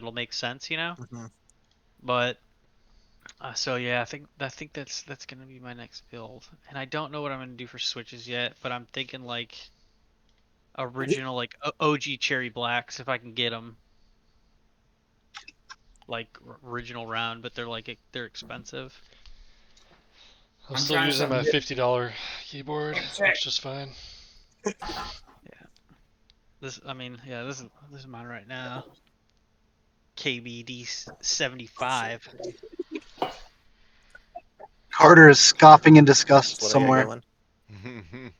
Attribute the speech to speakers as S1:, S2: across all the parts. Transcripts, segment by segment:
S1: it'll make sense, you know.
S2: Mhm.
S1: But so yeah, I think that's gonna be my next build, and I don't know what I'm gonna do for switches yet, but I'm thinking like original like OG cherry blacks if I can get them, like original round, but they're expensive.
S3: I'm still using my $50 keyboard.
S4: Check.
S3: Works just fine.
S1: This is mine right now. KBD 75.
S5: Carter is scoffing in disgust
S2: That's what I hear,
S5: somewhere.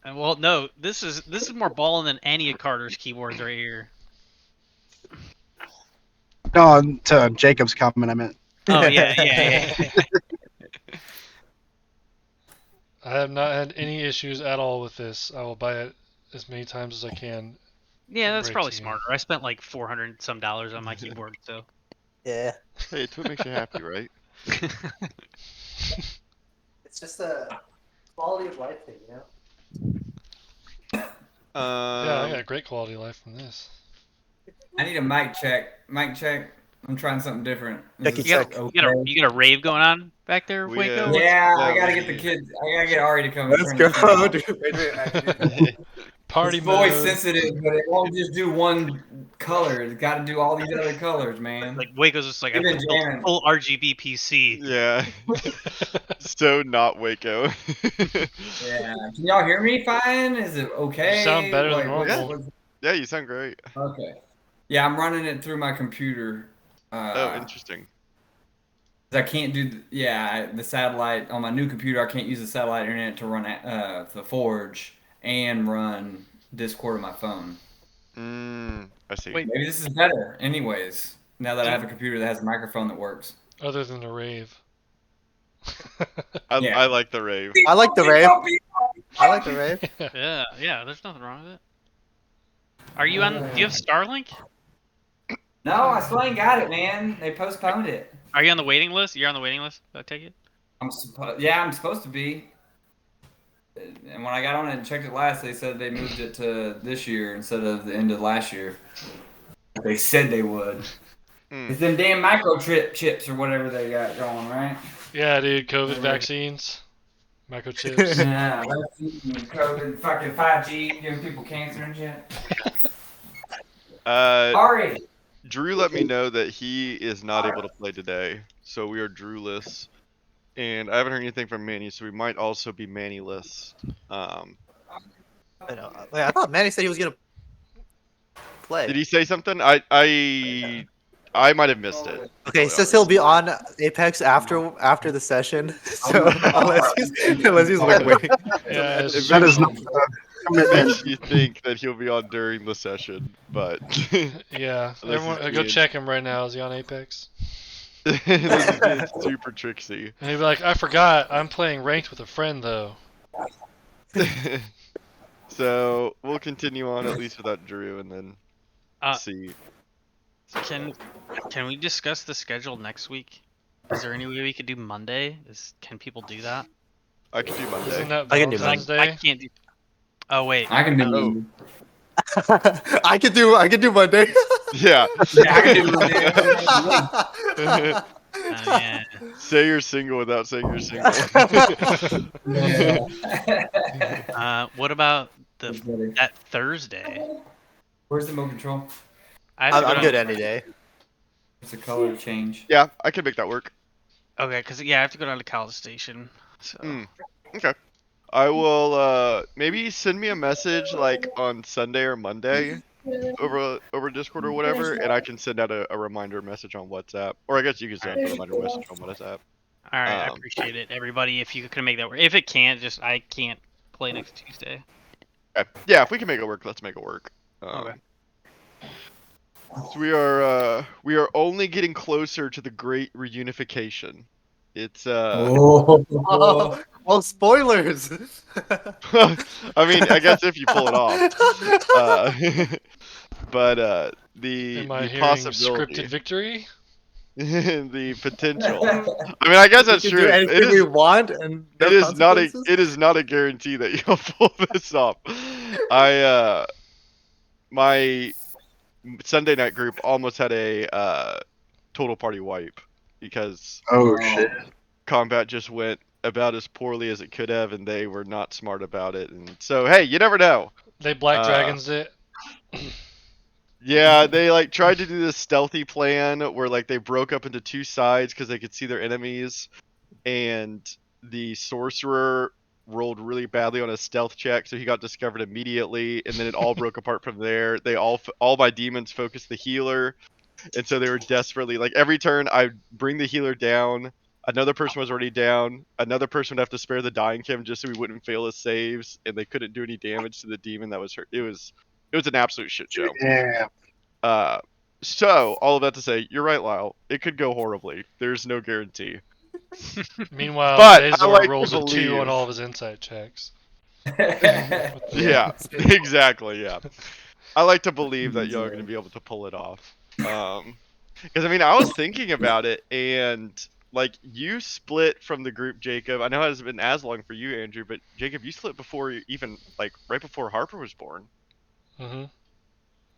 S1: And well, no, this is more balling than any of Carter's keyboards right here.
S5: No, to Jacob's comment, I meant.
S1: Oh yeah.
S3: I have not had any issues at all with this. I will buy it as many times as I can.
S1: Yeah, that's
S3: Break
S1: probably
S3: to you.
S1: smarter. I spent like $400 some on my keyboard, so.
S2: Yeah.
S6: Hey, it's what makes you happy, right?
S2: It's just a quality of life thing, you know?
S3: Yeah, I got great quality of life from this.
S4: I need a mic check. Mic check. I'm trying something different.
S2: Checky
S4: Is
S2: check.
S4: this
S1: You got a rave going on back there,
S6: We,
S1: Waco?
S4: Yeah,
S6: Yeah,
S4: I gotta
S6: we
S4: get the
S6: did.
S4: kids. I gotta get Ari to come.
S2: Let's
S4: turn
S2: go,
S4: this thing on.
S2: dude. Wait.
S3: Party
S4: It's voice
S3: mode.
S4: sensitive, but it won't just do one color. It's got to do all these other colors, man.
S1: Like Waco's just like I
S4: Even
S1: built
S4: Jan.
S1: a full RGB PC.
S6: Yeah. So not Waco.
S4: Yeah. Can y'all hear me fine? Is it okay?
S3: You sound better than normal.
S6: Yeah, you sound great.
S4: Okay. Yeah, I'm running it through my computer.
S6: Oh, interesting.
S4: I can't do the satellite on my new computer. I can't use the satellite internet to run the Forge and run Discord on my phone.
S6: I see.
S1: Wait.
S4: Maybe this is better, anyways. Now that I have a computer that has a microphone that works.
S3: Other than the rave.
S4: Yeah.
S6: I like the rave.
S2: I like the rave. I like the rave.
S1: Yeah, there's nothing wrong with it. Are you on? Do you have Starlink?
S4: No, I still ain't got it, man. They postponed it.
S1: Are you on the waiting list? You're on the waiting list. I take it.
S4: I'm supposed to be. And when I got on it and checked it last, they said they moved it to this year instead of the end of last year. They said they would. It's them damn chips or whatever they got going, right?
S3: Yeah, dude. COVID vaccines. Microchips.
S4: Yeah, COVID, fucking 5G, giving people cancer and shit. Ari.
S6: Drew let me know that he is not able to play today, so we are Drewless. And I haven't heard anything from Manny, so we might also be Manny-less.
S2: I know. Wait, I thought Manny said he was gonna play.
S6: Did he say something? I might have missed it.
S2: Okay, he says he'll be on Apex after the session. So unless he's like waiting.
S3: Yeah,
S6: If
S5: That is not
S6: it makes you think that he'll be on during the session, but
S3: yeah.
S6: Unless
S3: Everyone,
S6: he's
S3: go
S6: being-
S3: check him right now. Is he on Apex?
S6: this is being super tricksy.
S3: And he'd be like, I forgot. I'm playing ranked with a friend though.
S6: So we'll continue on at least without Drew, and then
S1: Uh,
S6: see.
S1: Can we discuss the schedule next week? Is there any way we could do Monday? Can people do that?
S6: I can do
S3: Isn't
S6: Monday.
S3: that
S2: I can do
S3: Valentine's
S1: I
S3: Day?
S1: can't do. Oh wait.
S4: I can do
S2: I could do Monday.
S6: Yeah.
S4: I can do
S1: Yeah.
S6: Say you're single without saying you're single.
S1: What about that Thursday?
S4: Where's the remote control?
S1: I have to go
S2: I'm
S1: to-
S2: good any day.
S4: It's a color change.
S6: Yeah, I can make that work.
S1: Okay, because I have to go down to College Station. So.
S6: Okay. I will maybe send me a message like on Sunday or Monday over Discord or whatever, and I can send out a reminder message on WhatsApp. Or I guess you can send a reminder message on WhatsApp.
S1: All right, I appreciate it, everybody. If you can make that work. If it can't, I can't play next Tuesday.
S6: Okay. Yeah, if we can make it work, let's make it work.
S1: Okay.
S6: So we are only getting closer to the great reunification. It's
S2: Oh, well, spoilers.
S6: I mean, I guess if you pull it off. But the
S3: Am I hearing
S6: possibility,
S3: scripted victory?
S6: the potential. I mean, I guess that's
S2: We can
S6: true.
S2: do anything we want, and no
S6: It is not a guarantee that you'll pull this off. Sunday night group almost had a total party wipe because
S5: Oh shit.
S6: combat just went about as poorly as it could have, and they were not smart about it. And so, hey, you never know.
S3: They Black
S6: Uh,
S3: Dragons it.
S6: Yeah, they like tried to do this stealthy plan where like they broke up into two sides because they could see their enemies, and the sorcerer rolled really badly on a stealth check, so he got discovered immediately, and then it all broke apart from there. They all my demons focused the healer, and so they were desperately like every turn I'd bring the healer down. Another person was already down. Another person would have to spare the dying Kim just so we wouldn't fail his saves, and they couldn't do any damage to the demon that was hurt. It was an absolute shit show.
S5: Yeah.
S6: So all of that to say, you're right, Lyle. It could go horribly. There's no guarantee.
S3: Meanwhile,
S6: But I
S3: Zazor
S6: like to
S3: rolls a 2
S6: believe-
S3: on all of his insight checks.
S6: Yeah, exactly. Yeah, I like to believe that y'all are gonna be able to pull it off. Because I mean, I was thinking about it, and like you split from the group, Jacob. I know it hasn't been as long for you, Andrew, but Jacob, you split before even like right before Harper was born.
S3: Mm-hmm.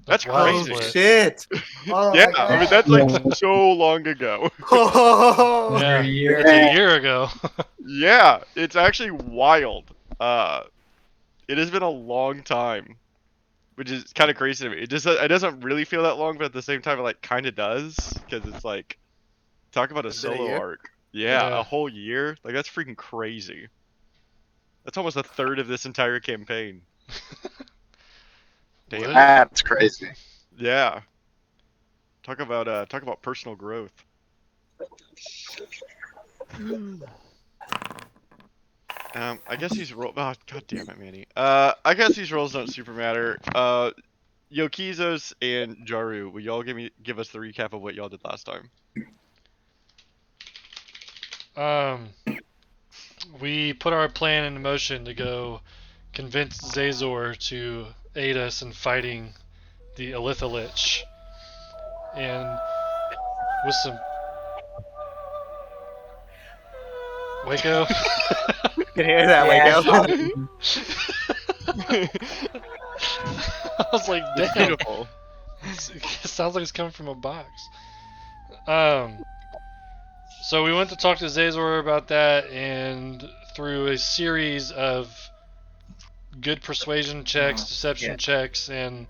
S6: That's
S3: why I
S2: Oh
S6: crazy.
S3: split.
S2: shit! Oh
S6: Yeah,
S2: my God.
S6: I mean that's like so long ago.
S2: Oh,
S3: Yeah,
S4: A year.
S3: it's a year ago.
S6: Yeah, it's actually wild. It has been a long time, which is kind of crazy to me. It doesn't really feel that long, but at the same time, it like kind of does because it's like talk about a
S2: Has it been a
S6: solo
S2: year?
S6: arc. Yeah,
S3: Yeah.
S6: a whole year. Like that's freaking crazy. That's almost a third of this entire campaign. Damn.
S3: What?
S5: That's crazy.
S6: Yeah. Talk about personal growth. I guess these rolls. Oh, god damn it, Manny. I guess these rolls don't super matter. Jokizoz and Jariu, will y'all give us the recap of what y'all did last time?
S3: We put our plan into motion to go convince Zazor to aid us in fighting the Elitha Lich. And with some Waco.
S2: can hear that,
S4: Yeah,
S2: Waco.
S3: I was like,
S6: It's
S3: damn.
S6: beautiful.
S3: It sounds like it's coming from a box. So we went to talk to Zazor about that, and through a series of good persuasion checks, deception checks, and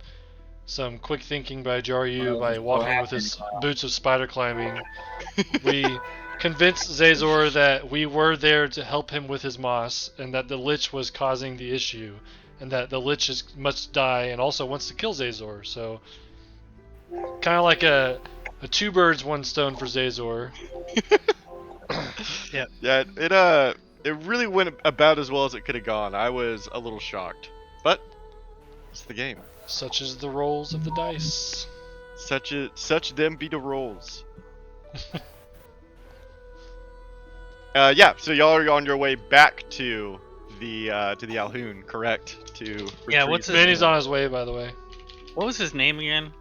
S3: some quick thinking by Jariu by walking with his boots of spider climbing, we convinced Zazor that we were there to help him with his moss, and that the Lich was causing the issue, and that the Lich must die and also wants to kill Zazor. So, kind of like a two birds, one stone for Zazor.
S6: Yeah, it really went about as well as it could have gone. I was a little shocked, but it's the game.
S3: Such is the rolls of the dice.
S6: Such them be the rolls. Yeah, so y'all are on your way back to the Alhoon, correct? To
S1: Yeah,
S6: retrieve
S1: what's his
S3: Manny's on his way, by the way.
S1: What was his name again?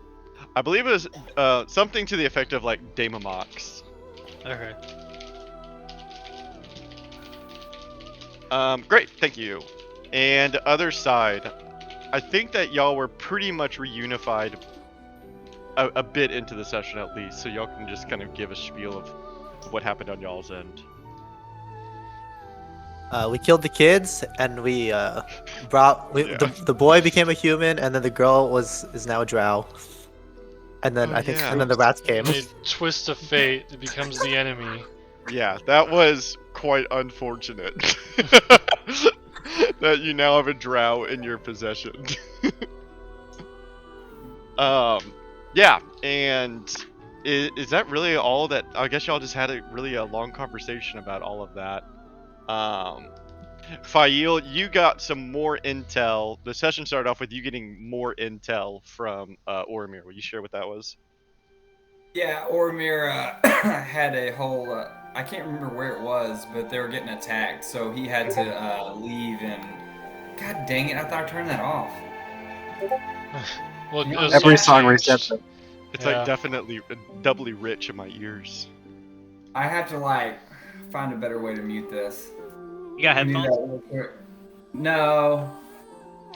S6: I believe it was something to the effect of like Damamox.
S1: Okay.
S6: Great, thank you. And other side, I think that y'all were pretty much reunified a bit into the session at least, so y'all can just kind of give a spiel of what happened on y'all's end.
S2: We killed the kids, and we brought
S6: Yeah.
S2: the boy became a human, and then the girl is now a drow. And then
S6: Oh,
S2: I think
S6: yeah.
S2: and then the rats came.
S3: In a twist of fate, it becomes the enemy.
S6: Yeah, that was quite unfortunate. That you now have a drow in your possession. Yeah, and is that really all that? I guess y'all just had a long conversation about all of that. Fail, you got some more intel. The session started off with you getting more intel from Oromir. Will you share what that was?
S4: Yeah, Oromir had a whole. I can't remember where it was, but they were getting attacked, so he had to leave. And God dang it! I thought I turned that off.
S3: Well,
S4: You
S3: it was
S4: know,
S5: Every
S3: song
S5: song
S3: changed.
S5: resets it.
S6: It's
S3: Yeah.
S6: like definitely doubly rich in my ears.
S4: I have to like find a better way to mute this.
S1: You got
S4: We do
S1: headphones?
S4: that real quick. No.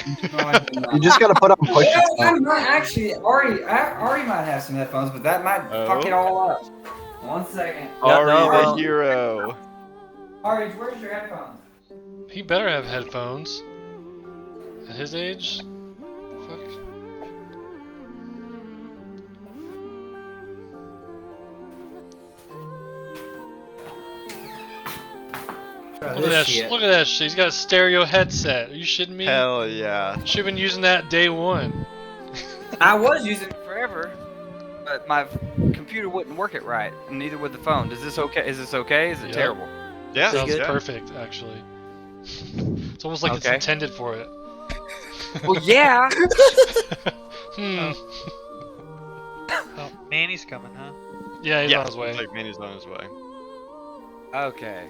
S5: You just gotta put on push
S4: Yeah,
S5: it.
S4: I might actually Ari might have some headphones, but that might fuck it
S6: Oh.
S4: all up. 1 second.
S6: Ari
S2: no,
S6: the
S2: well-
S6: hero.
S4: Ari, where's your headphones?
S3: He better have headphones. At his age? Fuck. Look at that! Look at that shit. He's got a stereo headset. Are you shitting me?
S6: Hell yeah.
S3: Should've been using that day one.
S7: I was using it forever, but my computer wouldn't work it right, and neither would the phone. Is this okay? Is this okay? Is it
S3: Yep.
S7: terrible?
S6: Yeah.
S3: Sounds
S6: yeah.
S3: perfect, actually. It's almost like it's
S7: Okay.
S3: intended for it.
S7: Well, yeah.
S1: Oh, Manny's coming, huh?
S3: Yeah, he's
S6: Yeah.
S3: on his way.
S6: Looks like Manny's on his way.
S7: Okay.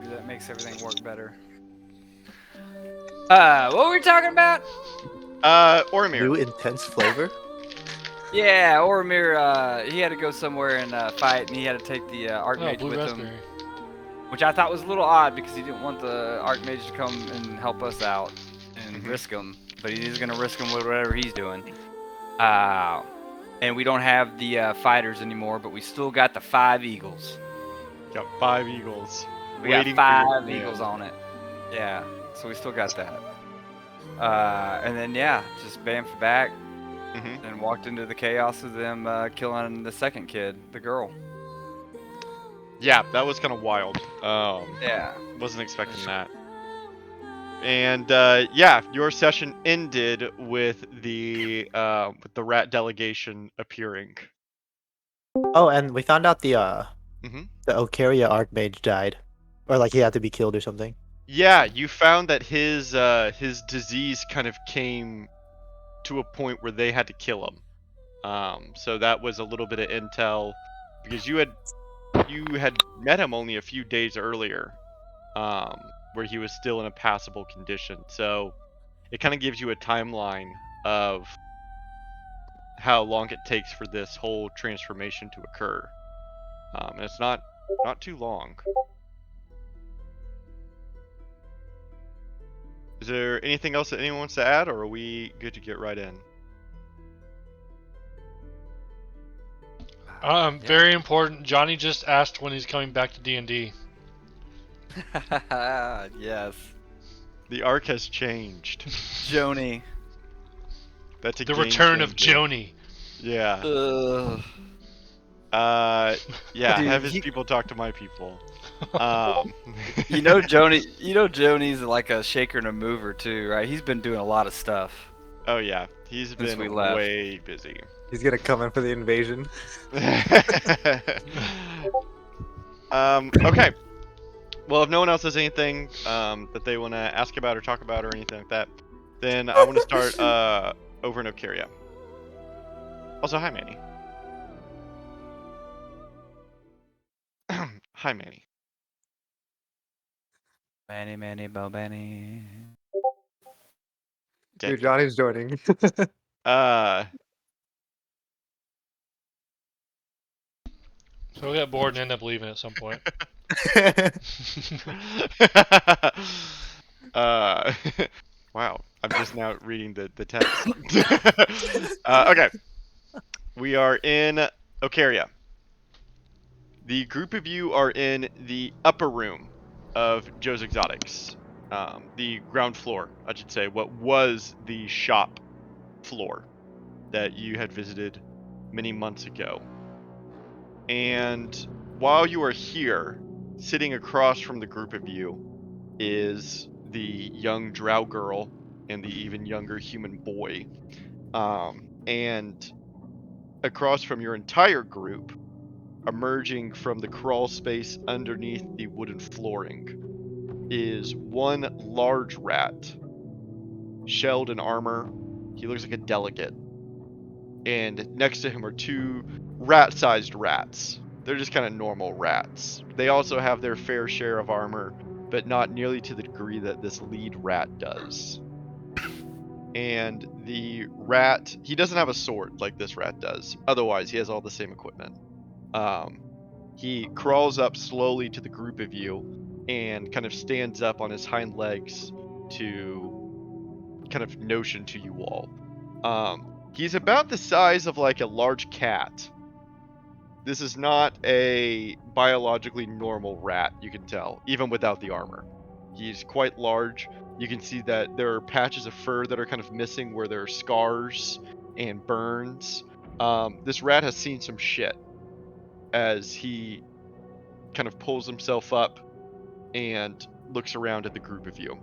S7: That makes everything work better. What were we talking about?
S6: Oromir.
S2: New intense flavor.
S7: Yeah, Oromir, he had to go somewhere and fight, and he had to take the
S3: Oh,
S7: Archmage
S3: blue
S7: with
S3: raspberry.
S7: him, which I thought was a little odd because he didn't want the Archmage to come and help us out and risk him, but he's gonna risk him with whatever he's doing. And we don't have the fighters anymore, but we still got the 5 eagles.
S6: Got 5 eagles.
S7: We got
S6: waiting for your
S7: 5 eagles
S6: command.
S7: on it. Yeah, so we still got that. And then yeah, just bamfed back
S6: Mhm.
S7: and walked into the chaos of them killing the second kid, the girl.
S6: Yeah, that was kind of wild.
S7: Yeah.
S6: Wasn't expecting that. And yeah, your session ended with the rat delegation appearing.
S2: Oh, and we found out the
S6: Mhm.
S2: the Ocharia Archmage died, or like he had to be killed or something.
S6: Yeah, you found that his disease kind of came to a point where they had to kill him. So that was a little bit of intel because you had met him only a few days earlier, where he was still in a passable condition. So it kind of gives you a timeline of how long it takes for this whole transformation to occur. And it's not too long. Is there anything else that anyone wants to add, or are we good to get right in?
S3: Very important. Johnny just asked when he's coming back to D&D.
S7: Yes.
S6: The arc has changed.
S7: Joni.
S6: That's a
S3: The
S6: game
S3: return of
S6: changer.
S3: Joni.
S6: Yeah.
S7: Ugh.
S6: Yeah.
S7: Dude,
S6: Have his people talk to my people.
S7: You know Joni's like a shaker and a mover too, right? He's been doing a lot of stuff.
S6: Oh yeah, he's
S7: Since we
S6: been
S7: left.
S6: way busy.
S2: He's gonna come in for the invasion.
S6: Okay. Well, if no one else has anything that they want to ask about or talk about or anything like that, then I want to start over in Ocharia. Also, hi Manny. Hi Manny.
S7: Manny, Bo Manny.
S2: Dude, Johnny's joining.
S3: So we'll get bored and end up leaving at some point.
S6: Wow, I'm just now reading the text. Okay, we are in Ocharia. The group of you are in the upper room of Joe's Exotics, the ground floor, I should say, what was the shop floor that you had visited many months ago. And while you are here, sitting across from the group of you is the young drow girl and the even younger human boy. And across from your entire group, emerging from the crawl space underneath the wooden flooring, is one large rat, shelled in armor. He looks like a delegate. And next to him are 2 rat-sized rats. They're just kind of normal rats. They also have their fair share of armor, but not nearly to the degree that this lead rat does. And the rat, he doesn't have a sword like this rat does. Otherwise, he has all the same equipment. He crawls up slowly to the group of you and kind of stands up on his hind legs to kind of notion to you all. He's about the size of like a large cat. This is not a biologically normal rat, you can tell, even without the armor. He's quite large. You can see that there are patches of fur that are kind of missing where there are scars and burns. This rat has seen some shit as he kind of pulls himself up and looks around at the group of you.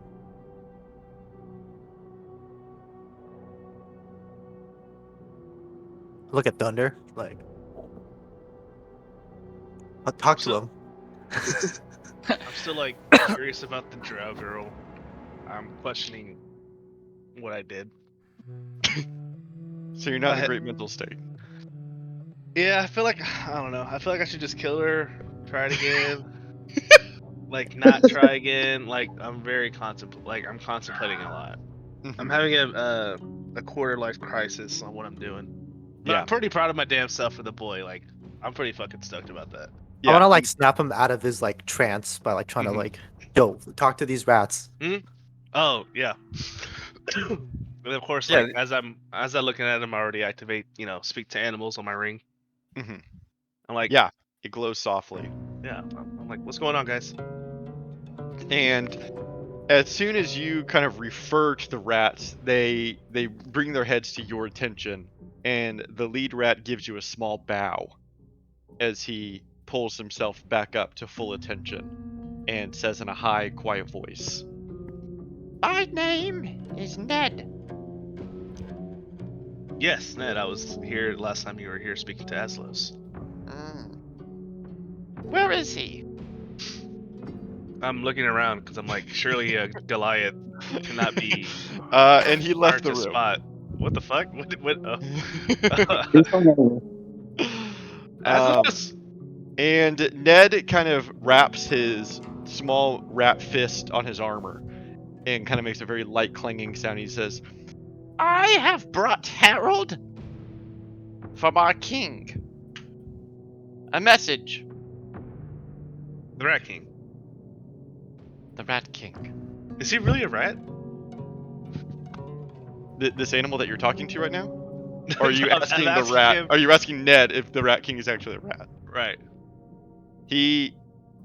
S2: Look at Thunder. Like, I'll talk to him.
S8: I'm still like curious about the drow girl. I'm questioning what I did.
S6: So you're not in a
S8: I-
S6: great mental state.
S8: Yeah, I feel like I don't know. I feel like I should just kill her, try it again. Like not try again. Like I'm I'm contemplating a lot. I'm
S6: Mhm.
S8: having a quarter life crisis on what I'm doing. But
S6: Yeah.
S8: I'm pretty proud of my damn self for the boy. Like I'm pretty fucking stoked about that.
S2: I want to like snap him out of his like trance by like trying to
S6: Mhm.
S2: like, yo, talk to these rats.
S8: Oh yeah. And of course,
S7: Yeah.
S8: like as I looking at him, I already activate, speak to animals on my ring.
S6: Mhm.
S8: I'm like,
S6: Yeah, it glows softly.
S8: yeah. I'm like, what's going on, guys?
S6: And as soon as you kind of refer to the rats, they bring their heads to your attention, and the lead rat gives you a small bow as he pulls himself back up to full attention and says in a high, quiet voice, "My name is Ned."
S8: Yes, Ned. I was here last time you were here speaking to Aslos.
S6: Where is he?
S8: I'm looking around because I'm like, surely Goliath cannot be
S6: And he left
S8: hard
S6: the
S8: to
S6: room.
S8: spot. What the fuck? What?
S6: Um,
S8: Aslos.
S6: and Ned kind of wraps his small rat fist on his armor and kind of makes a very light clanging sound. He says, "I have brought Harold from our king. A message."
S8: The Rat King.
S6: The Rat King.
S8: Is he really a rat?
S6: This animal that you're talking to right now? Or are you
S8: No, I'm
S6: asking the
S8: asking
S6: rat?
S8: him-
S6: Are you asking Ned if the Rat King is actually a rat?
S8: Right.
S6: He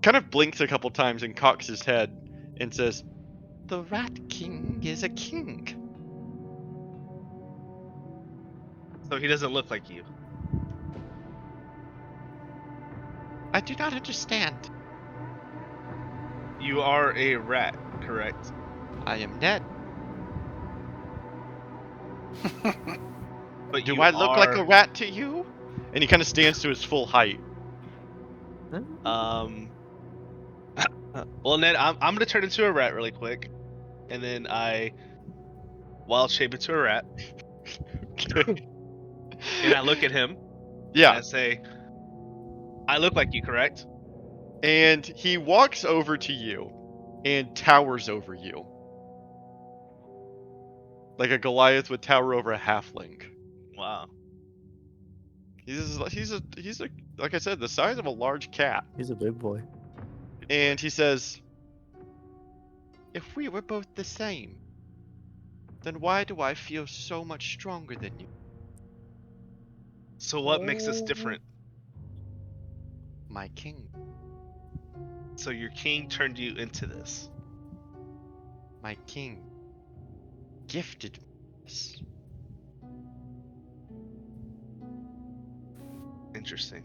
S6: kind of blinks a couple times and cocks his head and says, "The Rat King is a king."
S8: So he doesn't look like you.
S6: I do not understand.
S8: You are a rat, correct?
S6: I am Ned.
S8: But
S6: Do
S8: you
S6: I look like a
S8: are,
S6: rat to you? And he kind of stands to his full height.
S8: Well, Ned, I'm gonna turn into a rat really quick, and then I wild shape into a rat, and I look at him, and
S6: Yeah.
S8: I say, "I look like you, correct?"
S6: And he walks over to you and towers over you. Like a Goliath would tower over a halfling.
S8: Wow.
S6: He's like I said, the size of a large cat.
S2: He's a big boy.
S6: And he says, "If we were both the same, then why do I feel so much stronger than you?"
S8: So what makes us different?
S6: My king.
S8: So your king turned you into this.
S6: My king gifted me this.
S8: Interesting.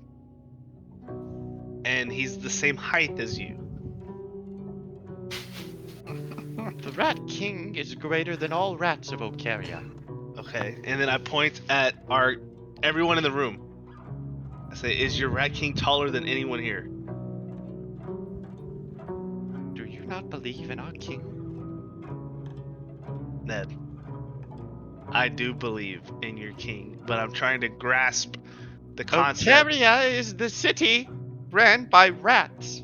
S8: And he's the same height as you.
S6: The Rat King is greater than all rats of Ocharia.
S8: Okay. And then I point at everyone in the room. I say, "Is your Rat King taller than anyone here?"
S6: Do you not believe in our king?
S8: Ned, I do believe in your king, but I'm trying to grasp the concept.
S6: Ocharia is the city ran by rats.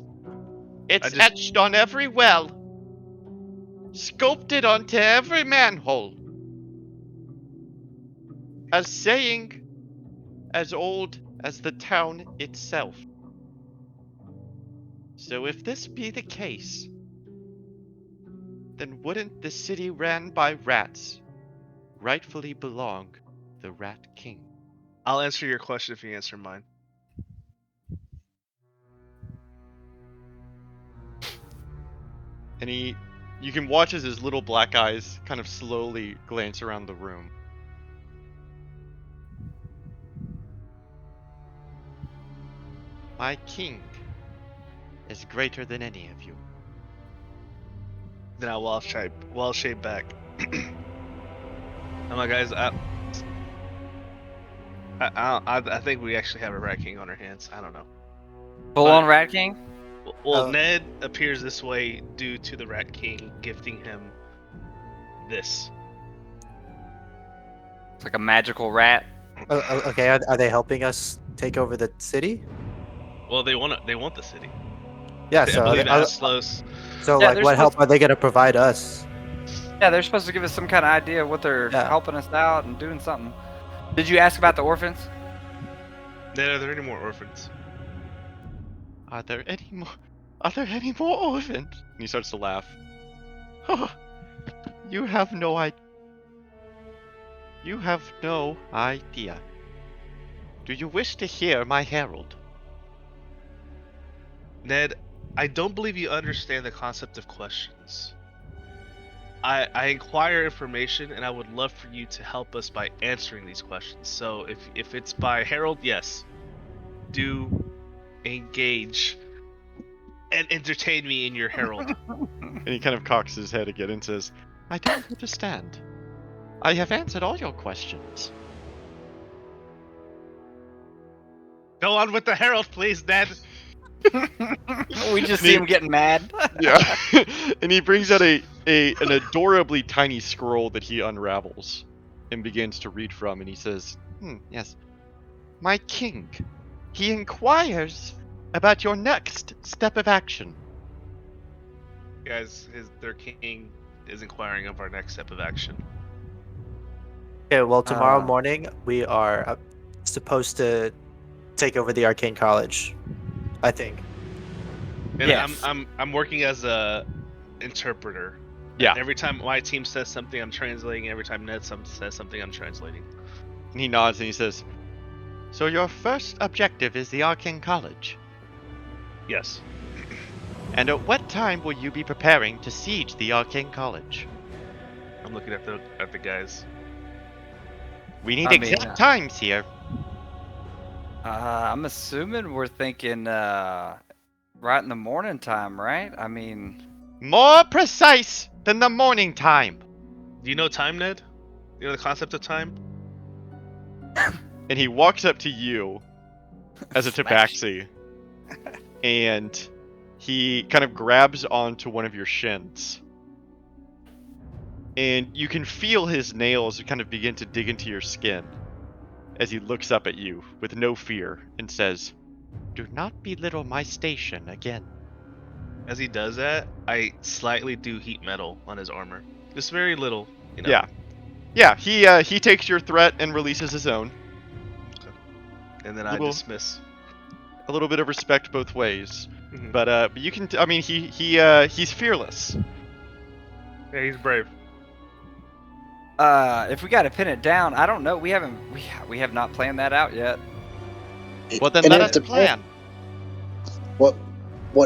S6: It's
S8: just-
S6: etched on every well, sculpted onto every manhole. A saying as old as the town itself. So if this be the case, then wouldn't the city ran by rats rightfully belong the Rat King?
S8: I'll answer your question if you answer mine.
S6: And you can watch as his little black eyes kind of slowly glance around the room. My king is greater than any of you.
S8: Then I'll wall shape back. I'm like, guys, I think we actually have a Rat King on our hands. I don't know.
S7: Full on Rat King?
S8: Well, Ned appears this way due to the Rat King gifting him this.
S7: It's like a magical rat.
S2: Okay, are they helping us take over the city?
S8: Well, they want the city.
S2: Yeah,
S8: I
S2: so
S8: believe Aslos.
S2: so
S7: Yeah,
S2: like,
S7: they're
S2: what help
S7: supposed-
S2: are they gonna provide us?
S7: Yeah, they're supposed to give us some kind of idea of what they're
S2: Yeah.
S7: helping us out and doing something. Did you ask about the orphans?
S8: Ned, are there any more orphans?
S6: Are there any more? Are there any more orphans? And he starts to laugh. You have no idea. You have no idea. Do you wish to hear my herald?
S8: Ned, I don't believe you understand the concept of questions. I inquire information, and I would love for you to help us by answering these questions. So if it's by herald, yes, do engage and entertain me in your herald.
S6: And he kind of cocks his head again and says, I don't understand. I have answered all your questions.
S8: Go on with the herald, please, Ned.
S7: We just see him getting mad.
S6: Yeah. And he brings out an adorably tiny scroll that he unravels and begins to read from, and he says, yes. My king, he inquires about your next step of action.
S8: Guys, their king is inquiring of our next step of action.
S2: Okay, well, tomorrow
S7: Uh.
S2: morning we are supposed to take over the Arcane College, I think.
S8: And
S7: Yes.
S8: I'm working as a interpreter.
S6: Yeah.
S8: Every time my team says something, I'm translating. Every time Ned says something, I'm translating.
S6: And he nods and he says, so your first objective is the Arcane College.
S8: Yes.
S6: And at what time will you be preparing to siege the Arcane College?
S8: I'm looking at the guys.
S6: We need
S7: I mean,
S6: exact times here.
S7: I'm assuming we're thinking right in the morning time, right? I mean,
S6: More precise than the morning time.
S8: Do you know time, Ned? You know the concept of time?
S6: And he walks up to you as a
S7: Smash.
S6: tabaxi. And he kind of grabs onto one of your shins. And you can feel his nails kind of begin to dig into your skin as he looks up at you with no fear and says, do not belittle my station again.
S8: As he does that, I slightly do heat metal on his armor. Just very little, you know.
S6: Yeah. Yeah, he takes your threat and releases his own.
S8: And then I
S6: Little-
S8: dismiss.
S6: A little bit of respect both ways.
S8: Mhm.
S6: But you can, I mean, he's fearless.
S8: Yeah, he's brave.
S7: if we got to pin it down, I don't know. We have not planned that out yet.
S6: Well, then
S5: And
S6: let
S5: it
S6: us
S5: depends-
S6: plan.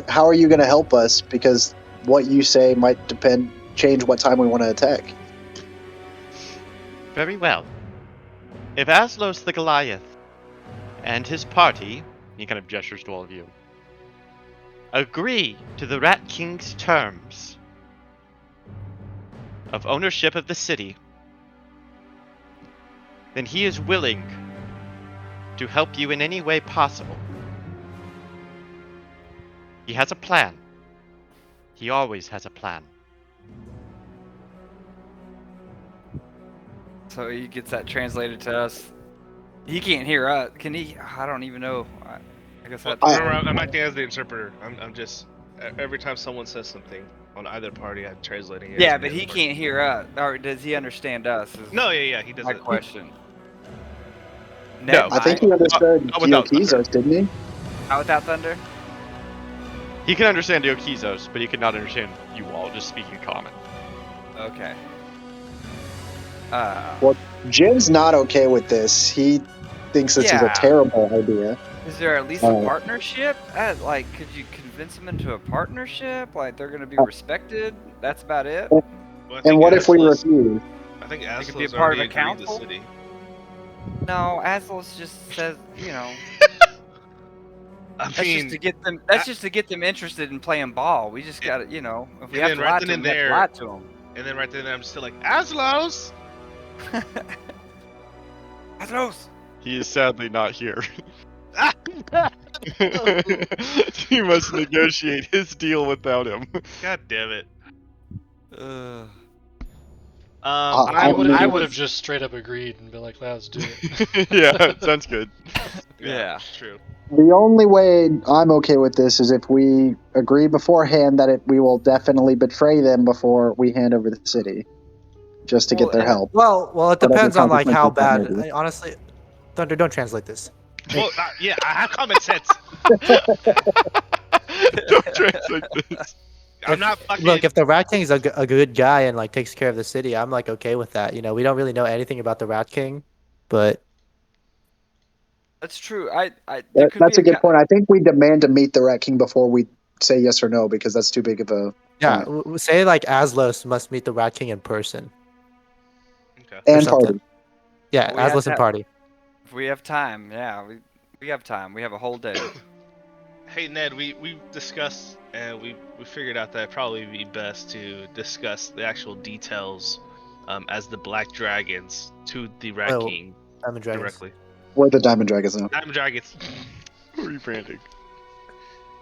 S5: How are you going to help us? Because what you say might change what time we want to attack.
S6: Very well. If Aslos the Goliath and his party, he kind of gestures to all of you, agree to the Rat King's terms of ownership of the city, then he is willing to help you in any way possible. He has a plan. He always has a plan.
S7: So he gets that translated to us. He can't hear us. Can he? I don't even know. I guess that.
S8: Remember, I'm acting as the interpreter. I'm just every time someone says something on either party, I'm translating it.
S7: Yeah,
S8: to the
S7: but he
S8: other party.
S7: can't hear us. Or does he understand us? Is
S8: No, yeah, he
S7: my
S8: doesn't.
S7: question.
S6: No.
S5: I think he understood
S6: without
S5: Jokizoz, didn't he?
S7: Not without thunder.
S6: He can understand Jokizoz, but he could not understand you all just speaking common.
S7: Okay.
S5: Well, Jin's not okay with this. He thinks this is a
S7: Yeah.
S5: terrible idea.
S7: Is there at least a partnership? Like, could you convince them into a partnership? Like, they're gonna be respected. That's about it.
S8: Well, I
S5: And
S8: think
S5: what if we
S8: Aslos-
S5: refuse?
S8: I think
S7: They could be a
S8: Aslos
S7: part of
S8: already
S7: a
S8: agreed the
S7: council?
S8: city.
S7: No, Aslos just says,
S8: I
S7: that's
S8: mean,
S7: just to get them. That's just to get them interested in playing ball. We just gotta, if we
S8: and
S7: have
S8: then
S7: to
S8: right
S7: lie
S8: then
S7: to
S8: and
S7: them, we have to
S8: there-
S7: lie to them.
S8: and then right then I'm still like, Aslos!
S7: Aslos.
S6: He is sadly not here. You must negotiate his deal without him.
S8: God damn it.
S7: I
S3: I
S7: was-
S3: would have just straight up agreed and been like, let's do it.
S6: Yeah, sounds good.
S7: Yeah.
S8: True.
S5: The only way I'm okay with this is if we agree beforehand that we will definitely betray them before we hand over the city, just to get their help.
S2: Well, it
S5: Whatever
S2: depends on like how
S5: consequences that
S2: bad.
S5: may be.
S2: Honestly, Thunder, don't translate this.
S8: Well, yeah, I have common sense.
S6: Don't translate this.
S8: I'm not fucking.
S2: Look, if the Rat King's a good guy and like takes care of the city, I'm like okay with that. You know, we don't really know anything about the Rat King, but
S7: That's true. There could
S5: That's
S7: be
S5: a good point. I think we demand to meet the Rat King before we say yes or no, because that's too big of a
S2: yeah,
S5: point.
S2: say like Aslos must meet the Rat King in person.
S8: Okay.
S5: And
S2: something.
S5: party.
S2: Yeah,
S7: We have
S2: Aslos and
S7: to-
S2: party.
S7: If we have time, yeah, we have time. We have a whole day.
S8: Hey Ned, we discussed and we figured out that it'd probably be best to discuss the actual details as the Black Dragons to the Rat
S2: Oh,
S8: King
S2: Diamond Dragons.
S8: directly.
S5: We're the Diamond Dragons now.
S8: Diamond Dragons.
S6: Rebranding.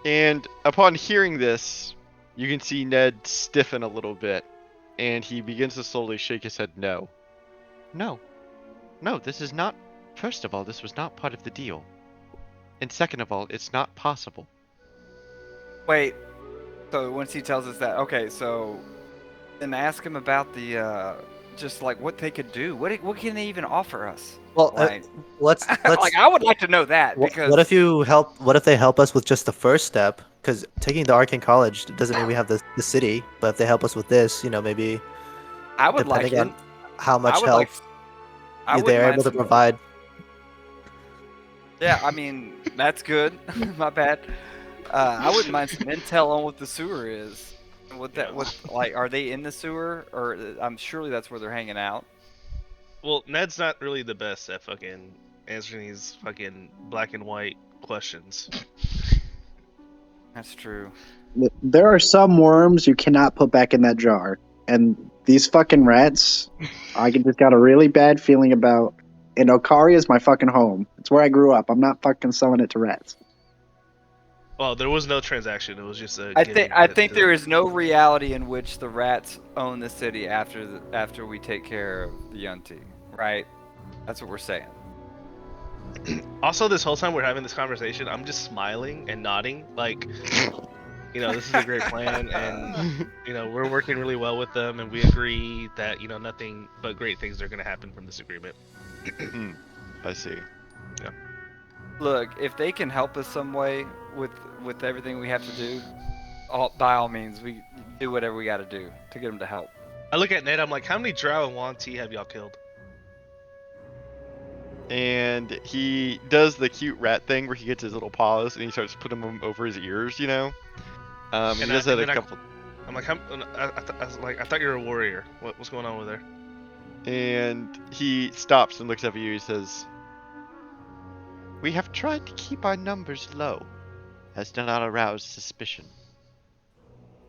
S6: And upon hearing this, you can see Ned stiffen a little bit, and he begins to slowly shake his head no. No. No, this is not. First of all, this was not part of the deal. And second of all, it's not possible.
S7: Wait. So once he tells us that, okay, so then ask him about the just like what they could do. What can they even offer us?
S2: Well,
S7: Like,
S2: let's
S7: like I would like to know that because
S2: what if you help? What if they help us with just the first step? Because taking the Arcane College doesn't mean we have the city, but if they help us with this, maybe
S7: I would like
S2: depending
S7: it.
S2: on how much
S7: I would
S2: help
S7: like. I wouldn't
S2: they're
S7: mind
S2: able to
S7: some-
S2: provide.
S7: Yeah, I mean that's good. My bad. I wouldn't mind some intel on what the sewer is. Like, are they in the sewer, or I'm surely that's where they're hanging out.
S8: Well, Ned's not really the best at fucking answering these fucking black and white questions.
S7: That's true.
S5: There are some worms you cannot put back in that jar. And these fucking rats, I just got a really bad feeling about. And Ocharia is my fucking home. It's where I grew up. I'm not fucking selling it to rats.
S8: Well, there was no transaction. It was just a.
S7: I think there is no reality in which the rats own the city after we take care of the Yunti, right? That's what we're saying.
S8: Also, this whole time we're having this conversation, I'm just smiling and nodding, like, this is a great plan, and we're working really well with them, and we agree that nothing but great things are gonna happen from this agreement.
S6: I see.
S7: Look, if they can help us some way with everything we have to do, by all means, we do whatever we got to do to get them to help.
S8: I look at Ned, I'm like, how many Drow and Wan Ti have y'all killed?
S6: And he does the cute rat thing where he gets his little paws and he starts putting them over his ears, And he does that a couple.
S8: I'm like, I thought you were a warrior. What's going on over there?
S6: And he stops and looks up at you. He says, "We have tried to keep our numbers low, as to not arouse suspicion.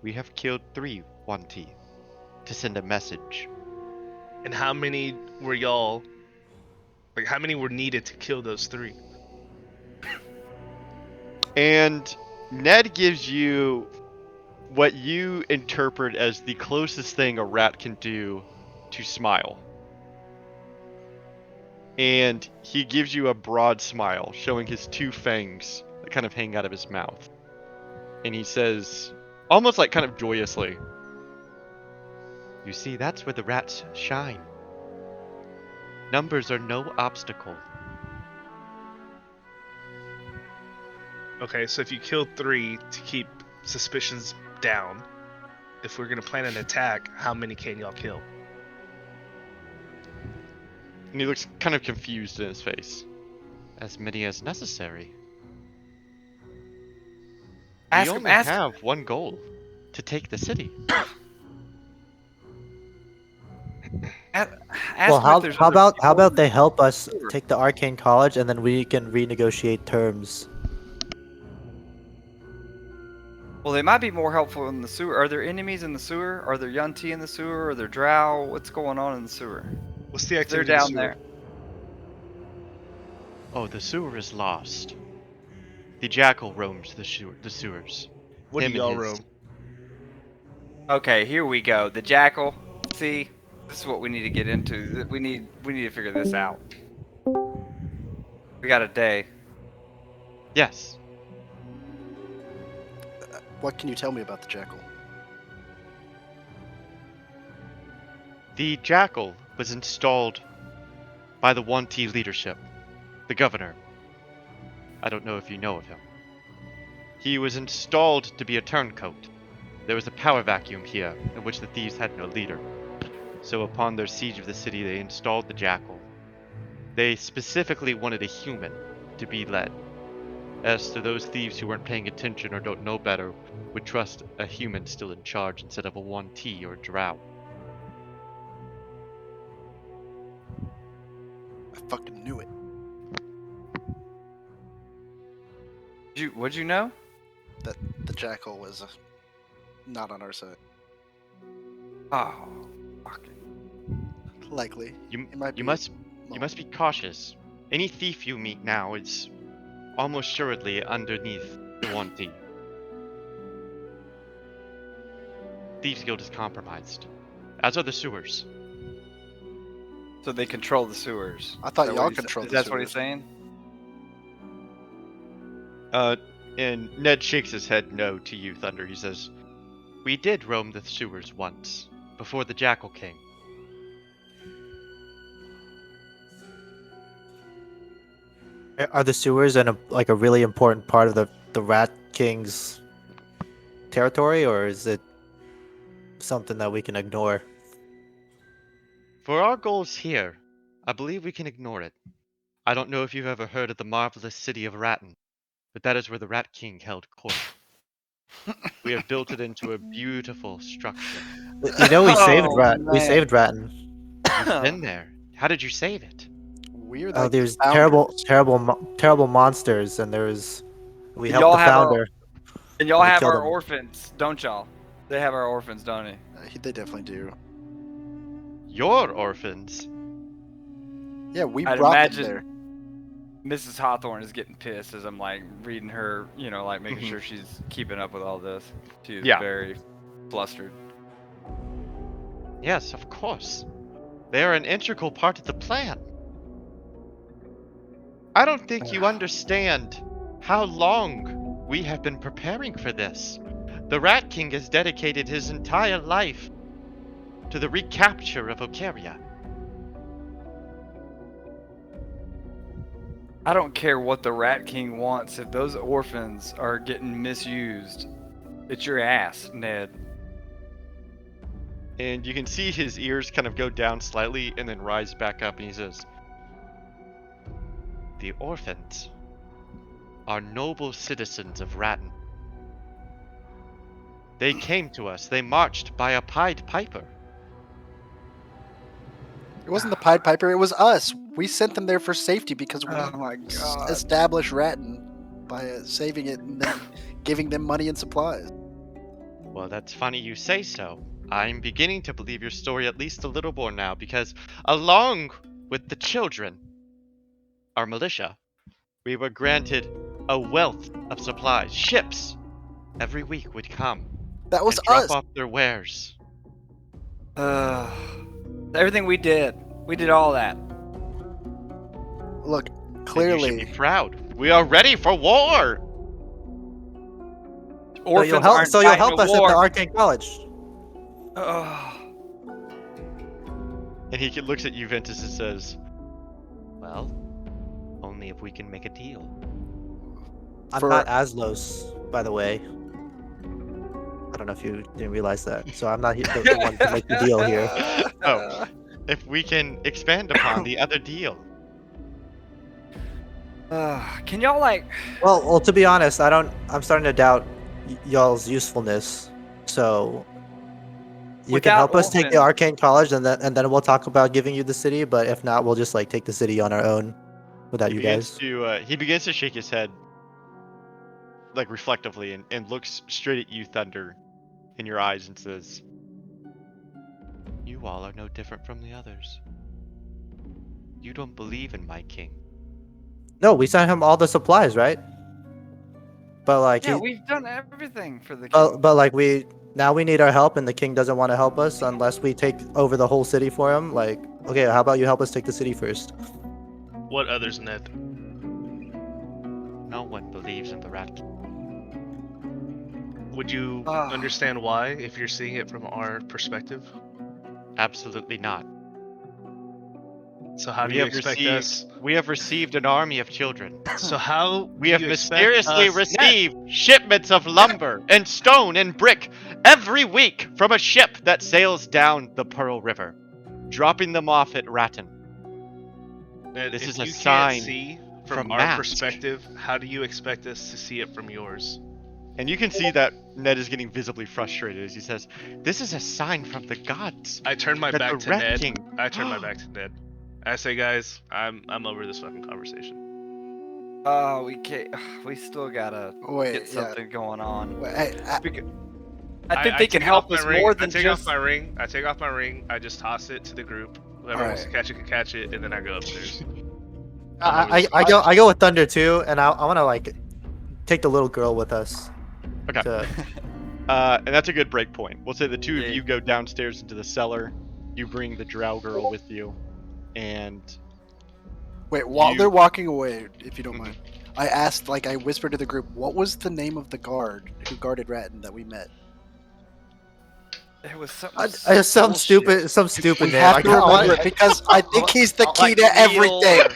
S6: We have killed 3 Wanti to send a message.
S8: And how many were y'all? Like, how many were needed to kill those 3?
S6: And Ned gives you what you interpret as the closest thing a rat can do to smile. And he gives you a broad smile, showing his 2 fangs that kind of hang out of his mouth. And he says, almost like kind of joyously, "You see, that's where the rats shine. Numbers are no obstacle."
S8: Okay, so if you killed 3 to keep suspicions down. If we're gonna plan an attack, how many can y'all kill?
S6: And he looks kind of confused in his face.
S9: As many as necessary.
S7: Ask
S9: We
S7: him.
S9: only
S7: Ask.
S9: have one goal: to take the city.
S7: Ask
S2: Well,
S7: him if there's other
S2: how
S7: people
S2: about
S7: in
S2: they
S7: the
S2: help us
S7: sewer.
S2: take the arcane college, and then we can renegotiate terms.
S7: Well, they might be more helpful in the sewer. Are there enemies in the sewer? Are there Yunti in the sewer? Are there Drow? What's going on in the sewer?
S8: What's the
S7: They're
S8: activity in the
S7: down
S8: sewer?
S7: there.
S9: Oh, the sewer is lost. The jackal roams the sewers.
S8: What do
S9: Him and
S8: y'all
S9: his-
S8: roam?
S7: Okay, here we go. The jackal. See, this is what we need to get into. We need to figure this out. We got a day.
S9: Yes.
S10: What can you tell me about the jackal?
S9: The jackal was installed by the 1T leadership, the governor. I don't know if you know of him. He was installed to be a turncoat. There was a power vacuum here in which the thieves had no leader. So upon their siege of the city, they installed the jackal. They specifically wanted a human to be led. As to those thieves who weren't paying attention or don't know better, would trust a human still in charge instead of a 1T or a drow.
S10: I fucking knew it.
S7: What'd you know?
S10: That the jackal was not on our side.
S7: Oh, fucking.
S10: Likely.
S9: You
S10: It might be
S9: must
S10: Malnova.
S9: be cautious. Any thief you meet now is almost assuredly underneath the 1T. Thieves Guild is compromised, as are the sewers.
S7: So they control the sewers.
S10: I thought
S7: Is that
S10: y'all
S7: what he's-
S10: controlled the
S7: That's what he's
S10: sewers.
S7: saying.
S6: And Ned shakes his head no to you, Thunder. He says,
S9: We did roam the sewers once, before the Jackal came.
S2: Are the sewers like a really important part of the Rat King's territory, or is it something that we can ignore?
S9: For our goals here, I believe we can ignore it. I don't know if you've ever heard of the marvelous city of Ratton, but that is where the Rat King held court. We have built it into a beautiful structure.
S2: You know, we saved
S7: Oh,
S2: Rat. We
S7: man.
S2: saved Ratton.
S9: You've been there. How did you save it?
S10: We're
S2: Oh,
S10: like
S2: there's
S10: the
S2: terrible monsters, and we
S7: And
S2: helped
S7: y'all
S2: the
S7: have our-
S2: founder.
S7: And y'all
S2: And we
S7: have
S2: killed
S7: our
S2: him.
S7: orphans, don't y'all? They have our orphans, don't they?
S10: They definitely do.
S9: Your orphans?
S10: Yeah, we
S7: I'd
S10: brought
S7: imagine
S10: them there.
S7: Mrs. Hawthorne is getting pissed as I'm like reading her, like making
S6: Mhm.
S7: sure she's keeping up with all this. She is
S6: Yeah.
S7: very flustered.
S9: Yes, of course. They are an integral part of the plan. I don't think you understand how long we have been preparing for this. The Rat King has dedicated his entire life to the recapture of Ocharia.
S7: I don't care what the Rat King wants. If those orphans are getting misused, it's your ass, Ned.
S6: and you can see his ears kind of go down slightly and then rise back up, and he says,
S9: The orphans are noble citizens of Ratton. They came to us. They marched by a Pied Piper.
S10: It wasn't the Pied Piper, it was us. We sent them there for safety because we
S7: Oh my god.
S10: established Ratton by saving it and then giving them money and supplies.
S9: Well, that's funny you say so. I'm beginning to believe your story at least a little more now, because along with the children, our militia, we were granted a wealth of supplies. Ships every week would come
S10: That was
S9: and drop
S10: us.
S9: off their wares.
S7: Everything we did all that.
S10: Look,
S9: And you should
S10: clearly,
S9: be proud. We are ready for war.
S7: Orphans
S2: So
S7: aren't
S2: you'll
S7: fighting
S2: help
S7: a
S2: us at
S7: war.
S2: the Arcane College.
S7: Ugh.
S6: and he looks at you, Ventus, and says,
S9: Well, only if we can make a deal.
S2: I'm
S10: For-
S2: not Aslos, by the way. don't know if you didn't realize that. So I'm not the one to make the deal here.
S9: Oh, if we can expand upon the other deal.
S7: Can y'all like?
S2: Well, to be honest, I'm starting to doubt y'all's usefulness. So you can
S7: Without
S2: help us take the
S7: Alhoon.
S2: arcane college, and then we'll talk about giving you the city. But if not, we'll just like take the city on our own without you guys.
S9: He begins to shake his head, like reflectively, and looks straight at you, Thunder, in your eyes, and says, "You all are no different from the others. You don't believe in my king."
S2: No, we sent him all the supplies, right? But like,
S7: Yeah, we've done everything for the king.
S2: but like we need our help, and the king doesn't want to help us unless we take over the whole city for him. Like, okay, how about you help us take the city first?
S8: What others, Ned?
S9: No one believes in the rat king.
S8: Would you understand why if you're seeing it from our perspective?
S9: Absolutely not.
S8: So how do you expect us?
S9: We have received an army of children.
S8: So how
S9: We
S8: do
S9: have
S8: you expect
S9: mysteriously
S8: us-
S9: received shipments of lumber and stone and brick every week from a ship that sails down the Pearl River, dropping them off at Ratton.
S8: Ned,
S9: This
S8: if
S9: is a
S8: you
S9: sign
S8: can't see from
S9: from
S8: our
S9: Mask.
S8: perspective, how do you expect us to see it from yours?
S9: And you can see that Ned is getting visibly frustrated as he says, "This is a sign from the gods."
S8: I turn my
S9: That
S8: back
S9: the
S8: to
S9: Rat
S8: Ned.
S9: King-
S8: I turn my back to Ned. I say, guys, I'm over this fucking conversation.
S7: Oh, we can't. We still gotta
S10: Wait,
S7: get something going on.
S10: Wait, hey,
S7: I think they can help us more than
S8: I take
S7: just.
S8: off my ring. I take off my ring. I just toss it to the group. Whoever wants to
S10: Alright.
S8: catch it can catch it, and then I go upstairs.
S2: I go with Thunder too, and I want to like take the little girl with us.
S9: Okay.
S2: To,
S9: And that's a good break point. We'll say the two
S7: Yeah.
S9: of you go downstairs into the cellar. You bring the drow girl with you, and
S10: wait, while
S9: You-
S10: they're walking away, if you don't
S9: Mhm.
S10: mind, I whispered to the group, what was the name of the guard who guarded Ratton that we met?
S7: It was something.
S2: some
S7: bullshit.
S2: stupid
S10: We
S2: name.
S10: have
S2: I
S10: to
S2: can't- I
S10: remember
S2: want-
S10: it because I think he's the key
S7: Like
S10: to
S7: Neil
S10: everything.
S7: or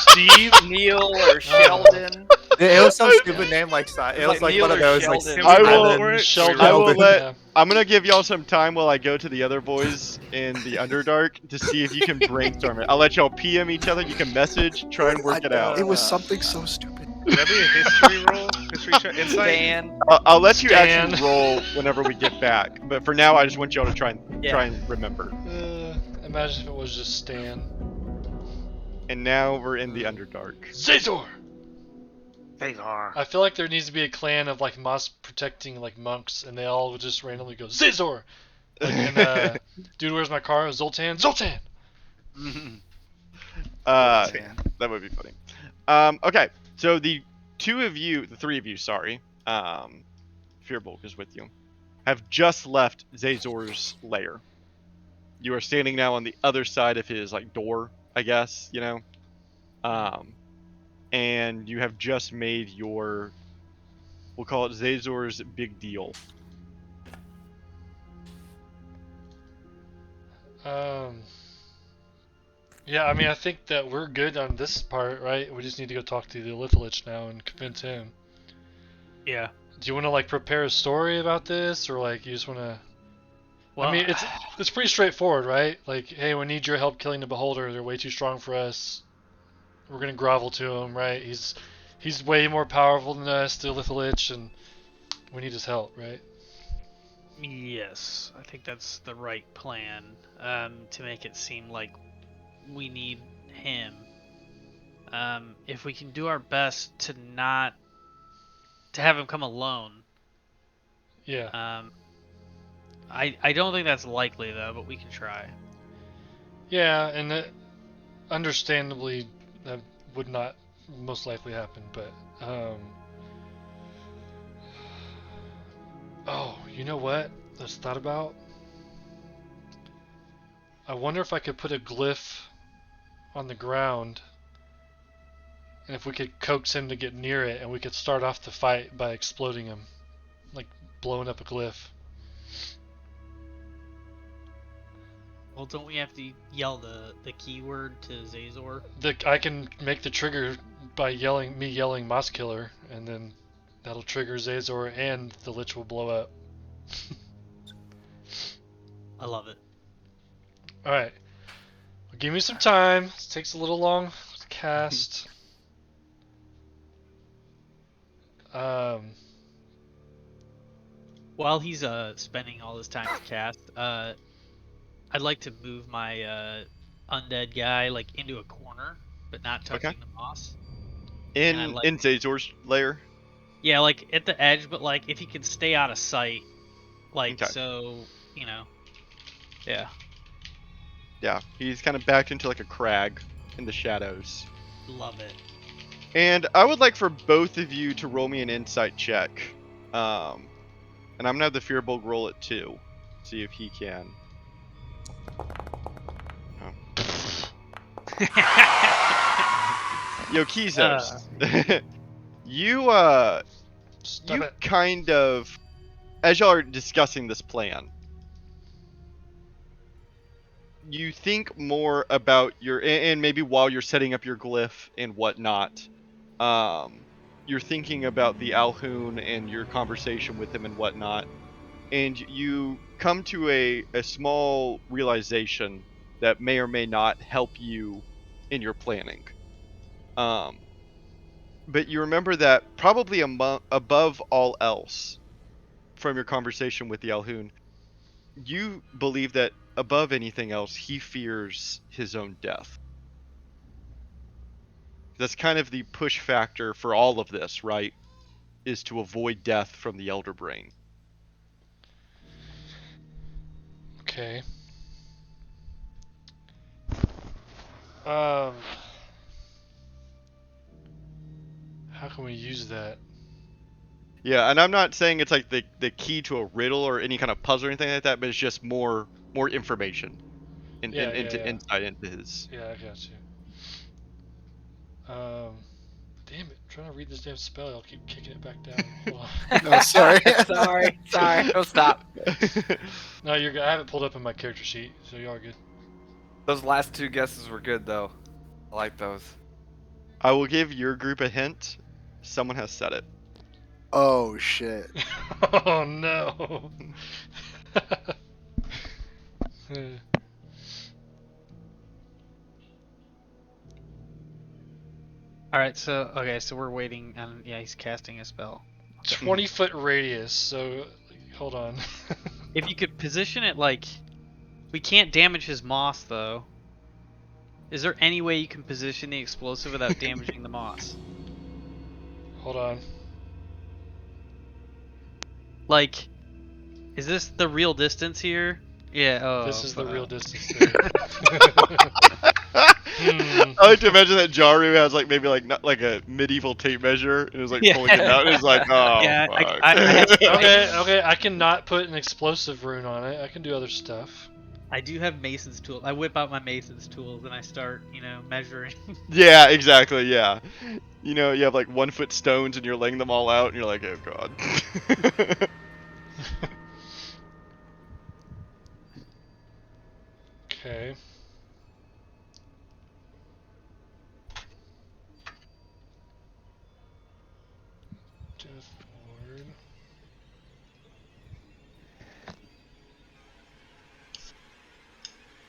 S7: Steve, Neil, or Sheldon.
S2: It was some stupid name like it was
S7: like
S2: like
S7: Neil
S2: one of
S7: or
S2: those like
S7: Sheldon.
S9: I will-
S2: Sheldon-
S8: Sheldon.
S9: I will let.
S3: Yeah.
S9: I'm gonna give y'all some time while I go to the other boys in the Underdark to see if you can brainstorm it. I'll let y'all PM each other. You can message, try and work it out.
S10: It was something so stupid.
S8: Would that be a history roll? History check? Insight?
S7: Dan.
S9: I'll let you
S3: Stan.
S9: actually roll whenever we get back. But for now, I just want y'all to try
S7: Yeah.
S9: and remember.
S3: Imagine if it was just Stan.
S9: And now we're in the Underdark.
S3: Zazor!
S8: They are.
S3: I feel like there needs to be a clan of like moss protecting like monks, and they all would just randomly go Zazor. Like in Dude, Where's My Car? Zoltan. Zoltan.
S9: That would be funny. Okay, so the three of you, sorry, Fearbulk is with you, have just left Zazor's lair. You are standing now on the other side of his like door, I guess, you know. And you have just made your, we'll call it Zazor's big deal.
S3: Yeah, I mean, I think that we're good on this part, right? We just need to go talk to the Lithilich now and convince him.
S1: Yeah.
S3: Do you want to like prepare a story about this, or like you just want to?
S1: Well,
S3: I mean, it's pretty straightforward, right? Like, hey, we need your help killing the Beholder. They're way too strong for us. We're gonna grovel to him, right? He's way more powerful than us, the Lithilich, and we need his help, right?
S1: yes, I think that's the right plan. To make it seem like we need him. If we can do our best to have him come alone.
S3: Yeah.
S1: I don't think that's likely though, but we can try.
S3: Yeah, and that, understandably, that would not most likely happen, but oh, you know what? I just thought about. I wonder if I could put a glyph on the ground, and if we could coax him to get near it, and we could start off the fight by exploding him, like blowing up a glyph.
S1: Well, don't we have to yell the keyword to Zazor?
S3: I can make the trigger by yelling Moss Killer, and then that'll trigger Zazor, and the Lich will blow up.
S1: I love it.
S3: All right. Well, give me some time. It takes a little long to cast.
S1: While he's spending all this time to cast, I'd like to move my undead guy like into a corner, but not touching the moss. And I'd like,
S6: In Zazor's lair.
S1: yeah, like at the edge, but like if he can stay out of sight, like
S6: Okay.
S1: so, you know, yeah.
S6: Yeah, he's kind of backed into like a crag in the shadows.
S1: Love it.
S6: And I would like for both of you to roll me an insight check. And I'm gonna have the Fearbulk roll it too. See if he can. Jokizoz. You
S3: Stop it.
S6: kind of, as y'all are discussing this plan, you think more about your, and maybe while you're setting up your glyph and whatnot, you're thinking about the Alhoon and your conversation with him and whatnot, and you come to a small realization that may or may not help you in your planning. But you remember that probably above all else, from your conversation with the Alhoon, you believe that above anything else, he fears his own death. That's kind of the push factor for all of this, right? Is to avoid death from the Elder Brain.
S3: Okay. How can we use that?
S6: Yeah, and I'm not saying it's like the key to a riddle or any kind of puzzle or anything like that, but it's just more information
S3: Yeah.
S6: insight into his.
S3: Yeah, I got you. Damn it! I'm trying to read this damn spell. I'll keep kicking it back down. Hold on.
S10: No, sorry.
S7: Sorry. Don't stop.
S3: No, you're good. I have it pulled up in my character sheet, so you are good.
S7: Those last two guesses were good though. I like those.
S6: I will give your group a hint. Someone has said it.
S10: Oh shit.
S3: Oh no.
S1: All right, so we're waiting, and yeah, he's casting a spell.
S3: 20-foot radius. So, hold on.
S1: If you could position it like, we can't damage his moss though. Is there any way you can position the explosive without damaging the moss?
S3: Hold on.
S1: Like, is this the real distance here? Yeah. Oh.
S3: This is the
S1: fuck.
S3: real distance there.
S6: I like to imagine that Jariu has like maybe like not like a medieval tape measure and is like pulling it out and is like, oh
S1: Yeah,
S6: fuck.
S3: Okay. I cannot put an explosive rune on it. I can do other stuff.
S1: I do have Mason's tools. I whip out my Mason's tools and I start, measuring.
S6: Yeah, exactly, yeah. You know, you have like 1 foot stones and you're laying them all out and you're like, oh god.
S3: Okay. Death Ward.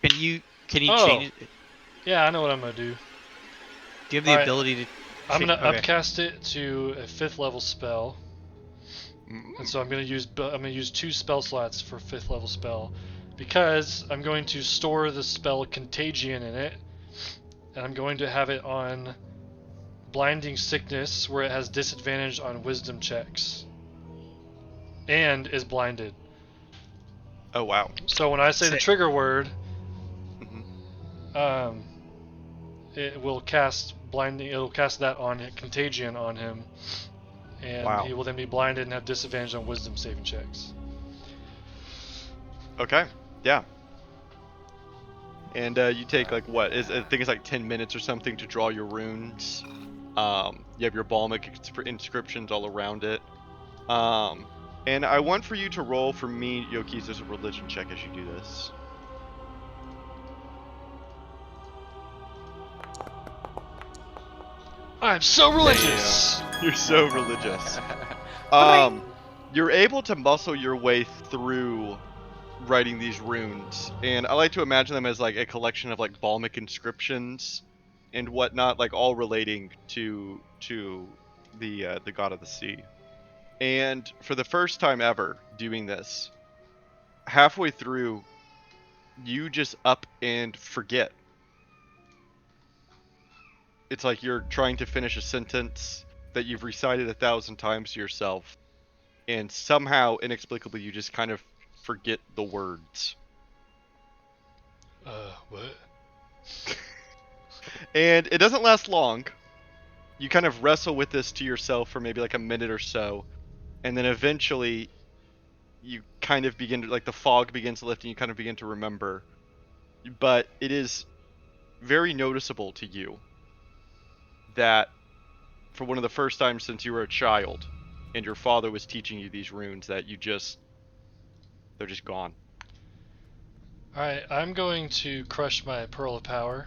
S1: Can you
S3: Oh.
S1: change it?
S3: Yeah, I know what I'm gonna do.
S1: Do you have the
S3: Alright.
S1: ability to?
S3: I'm gonna
S1: Okay.
S3: upcast it to a 5th level spell, and so I'm gonna use 2 spell slots for 5th level spell, because I'm going to store the spell Contagion in it, and I'm going to have it on Blinding Sickness, where it has disadvantage on Wisdom checks, and is blinded.
S6: Oh wow.
S3: So when I say the
S1: Sick.
S3: trigger word,
S6: Mhm.
S3: it will cast blinding. It'll cast that on Contagion on him, and
S6: Wow.
S3: he will then be blinded and have disadvantage on Wisdom saving checks.
S6: Okay, yeah. And you take like what is I think it's like 10 minutes or something to draw your runes. You have your balmic inscriptions all around it. And I want for you to roll for me, Jokizoz, a religion check as you do this.
S3: I'm so religious.
S6: You're so religious. You're able to muscle your way through writing these runes, and I like to imagine them as like a collection of like Balmic inscriptions and whatnot, like all relating to the god of the sea. And for the first time ever doing this, halfway through, you just up and forget. It's like you're trying to finish a sentence that you've recited 1,000 times to yourself, and somehow, inexplicably, you just kind of forget the words.
S3: What?
S6: And it doesn't last long. You kind of wrestle with this to yourself for maybe like a minute or so, and then eventually you kind of begin to, like, the fog begins to lift and you kind of begin to remember. But it is very noticeable to you that for one of the first times since you were a child and your father was teaching you these runes, that they're just gone.
S3: Alright, I'm going to crush my Pearl of Power.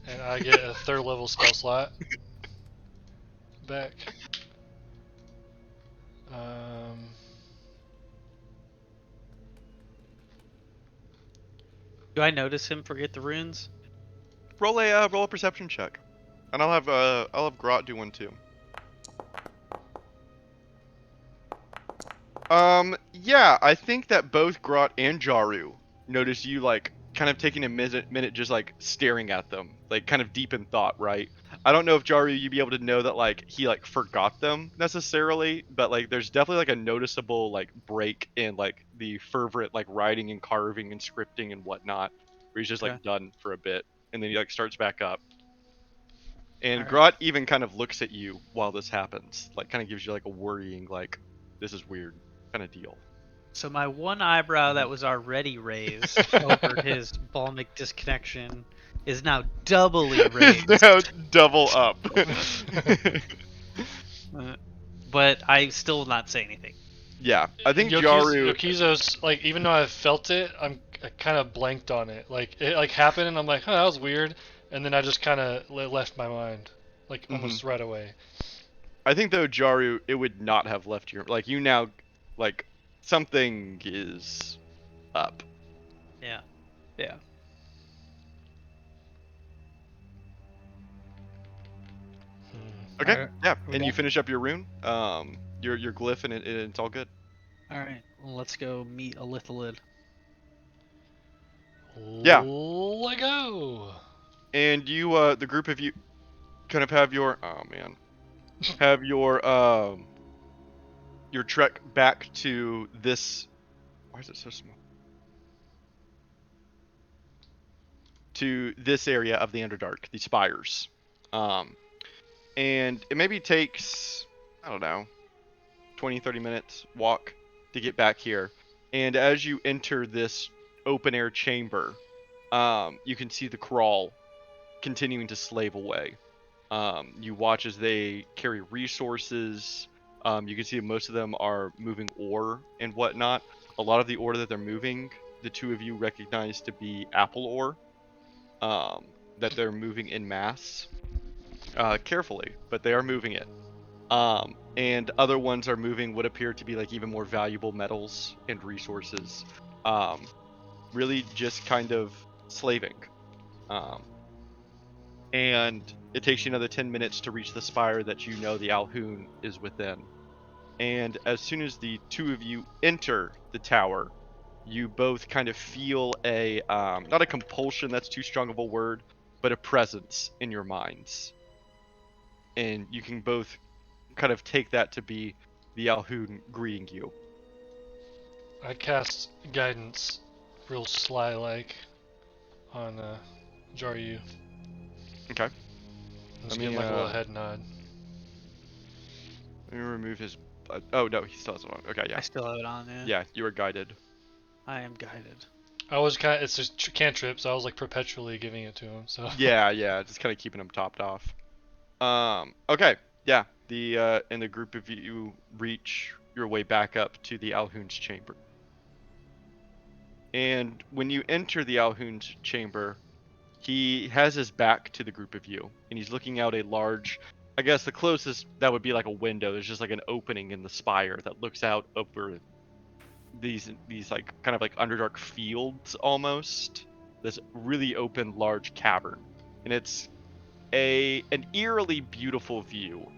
S3: And I get a 3rd level spell slot back.
S1: Do I notice him forget the runes?
S6: Roll a perception check, and I'll have Grot do one too. Yeah, I think that both Grot and Jariu notice you, like, kind of taking a minute just, like, staring at them, like, kind of deep in thought, right? I don't know if Jariu, you'd be able to know that, like, he, like, forgot them necessarily, but, like, there's definitely, like, a noticeable, like, break in, like, the fervent, like, writing and carving and scripting and whatnot, where he's just,
S1: Okay.
S6: like, done for a bit, and then he, like, starts back up. And
S1: Alright.
S6: Grot even kind of looks at you while this happens, like, kind of gives you, like, a worrying, like, this is weird kind of deal.
S1: So my one eyebrow that was already raised over his Balmic disconnection is now doubly raised.
S6: It's now double up.
S1: But I still will not say anything.
S6: Yeah, I think Jariu.
S3: Yokizo's, like, even though I felt it, I kind of blanked on it. Like, it like happened, and I'm like, huh, that was weird. And then I just kind of left my mind, like, almost right away.
S6: I think, though, Jariu, it would not have left your, like, you now, like, something is up.
S1: Yeah. Yeah.
S6: Okay.
S1: Alright,
S6: Yeah,
S1: we
S6: and you
S1: done?
S6: finish up your rune, your glyph, and it's all good.
S1: Alright, well, let's go meet Elithalid.
S6: Yeah.
S3: Let go.
S6: And you, the group of you, kind of have your, oh man, have your trek back to this. Why is it so small? To this area of the Underdark, the spires. And it maybe takes, I don't know, 20-30 minutes walk to get back here. And as you enter this open air chamber, you can see the crawl continuing to slave away. You watch as they carry resources. You can see most of them are moving ore and whatnot. A lot of the ore that they're moving, the two of you recognize to be apple ore, that they're moving in mass. Carefully, but they are moving it. And other ones are moving what appear to be like even more valuable metals and resources. Really just kind of slaving. And it takes you another 10 minutes to reach the spire that you know the Alhoon is within. And as soon as the two of you enter the tower, you both kind of feel a, not a compulsion, that's too strong of a word, but a presence in your minds. And you can both kind of take that to be the Alhoon greeting you.
S3: I cast guidance, real sly like, on Jariu.
S6: Okay.
S3: Just give him like a little head nod.
S6: Let me remove his. Oh no, he still has it on. Okay, yeah.
S1: I still have it on, yeah.
S6: Yeah, you are guided.
S1: I am guided.
S3: I was kind of, it's just cantrip, so I was like perpetually giving it to him. So
S6: Yeah, just kind of keeping him topped off. Okay, yeah. And the group of you reach your way back up to the Alhoon's chamber. And when you enter the Alhoon's chamber, he has his back to the group of you, and he's looking out a large
S9: I guess the closest that would be like a window. There's just like an opening in the spire that looks out over these like kind of like underdark fields almost. This really open large cavern, and it's an eerily beautiful view.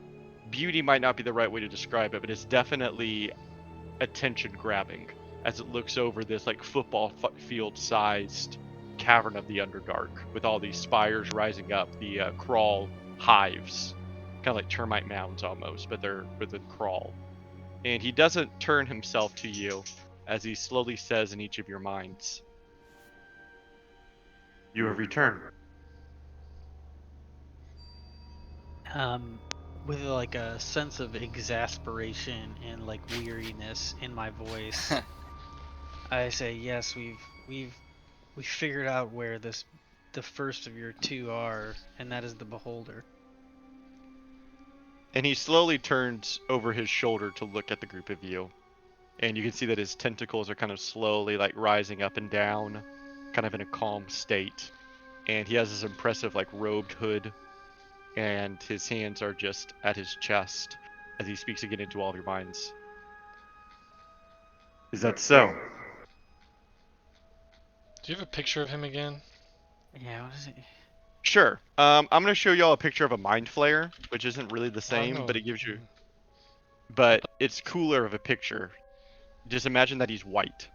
S9: Beauty might not be the right way to describe it, but it's definitely attention grabbing as it looks over this like football field sized cavern of the Underdark with all these spires rising up, the crawl hives, kind of like termite mounds almost, but they're with a crawl. And he doesn't turn himself to you as he slowly says in each of your minds, "You have returned."
S1: With like a sense of exasperation and like weariness in my voice, I say, yes, we figured out where the first of your two are, and that is the beholder.
S9: And he slowly turns over his shoulder to look at the group of you. And you can see that his tentacles are kind of slowly like rising up and down, kind of in a calm state. And he has this impressive like robed hood, and his hands are just at his chest as he speaks again into all of your minds. "Is that so?"
S3: Do you have a picture of him again?
S1: Yeah, what is it?
S9: Sure. I'm gonna show y'all a picture of a mind flayer, which isn't really the
S3: Well, I
S9: same,
S3: know.
S9: but it gives you. But it's cooler of a picture. Just imagine that he's white.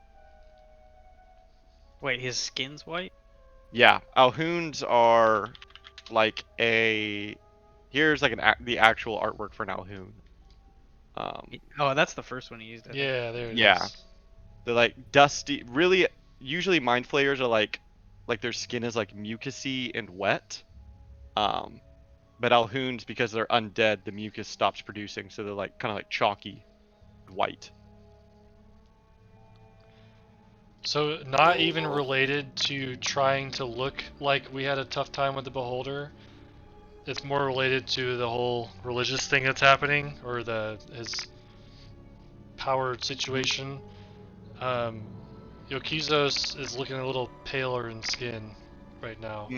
S1: Wait, his skin's white?
S9: Yeah, Alhoons are like a. Here's like the actual artwork for an Alhoon.
S1: Oh, that's the first one he used. I think.
S3: Yeah, there it is.
S9: Yeah, they're like dusty. Really, usually mind flayers are like their skin is like mucusy and wet. But Alhoons, because they're undead, the mucus stops producing, so they're like kind of like chalky white.
S3: So not even related to trying to look like we had a tough time with the beholder. It's more related to the whole religious thing that's happening, or his power situation. Jokizoz is looking a little paler in skin right now.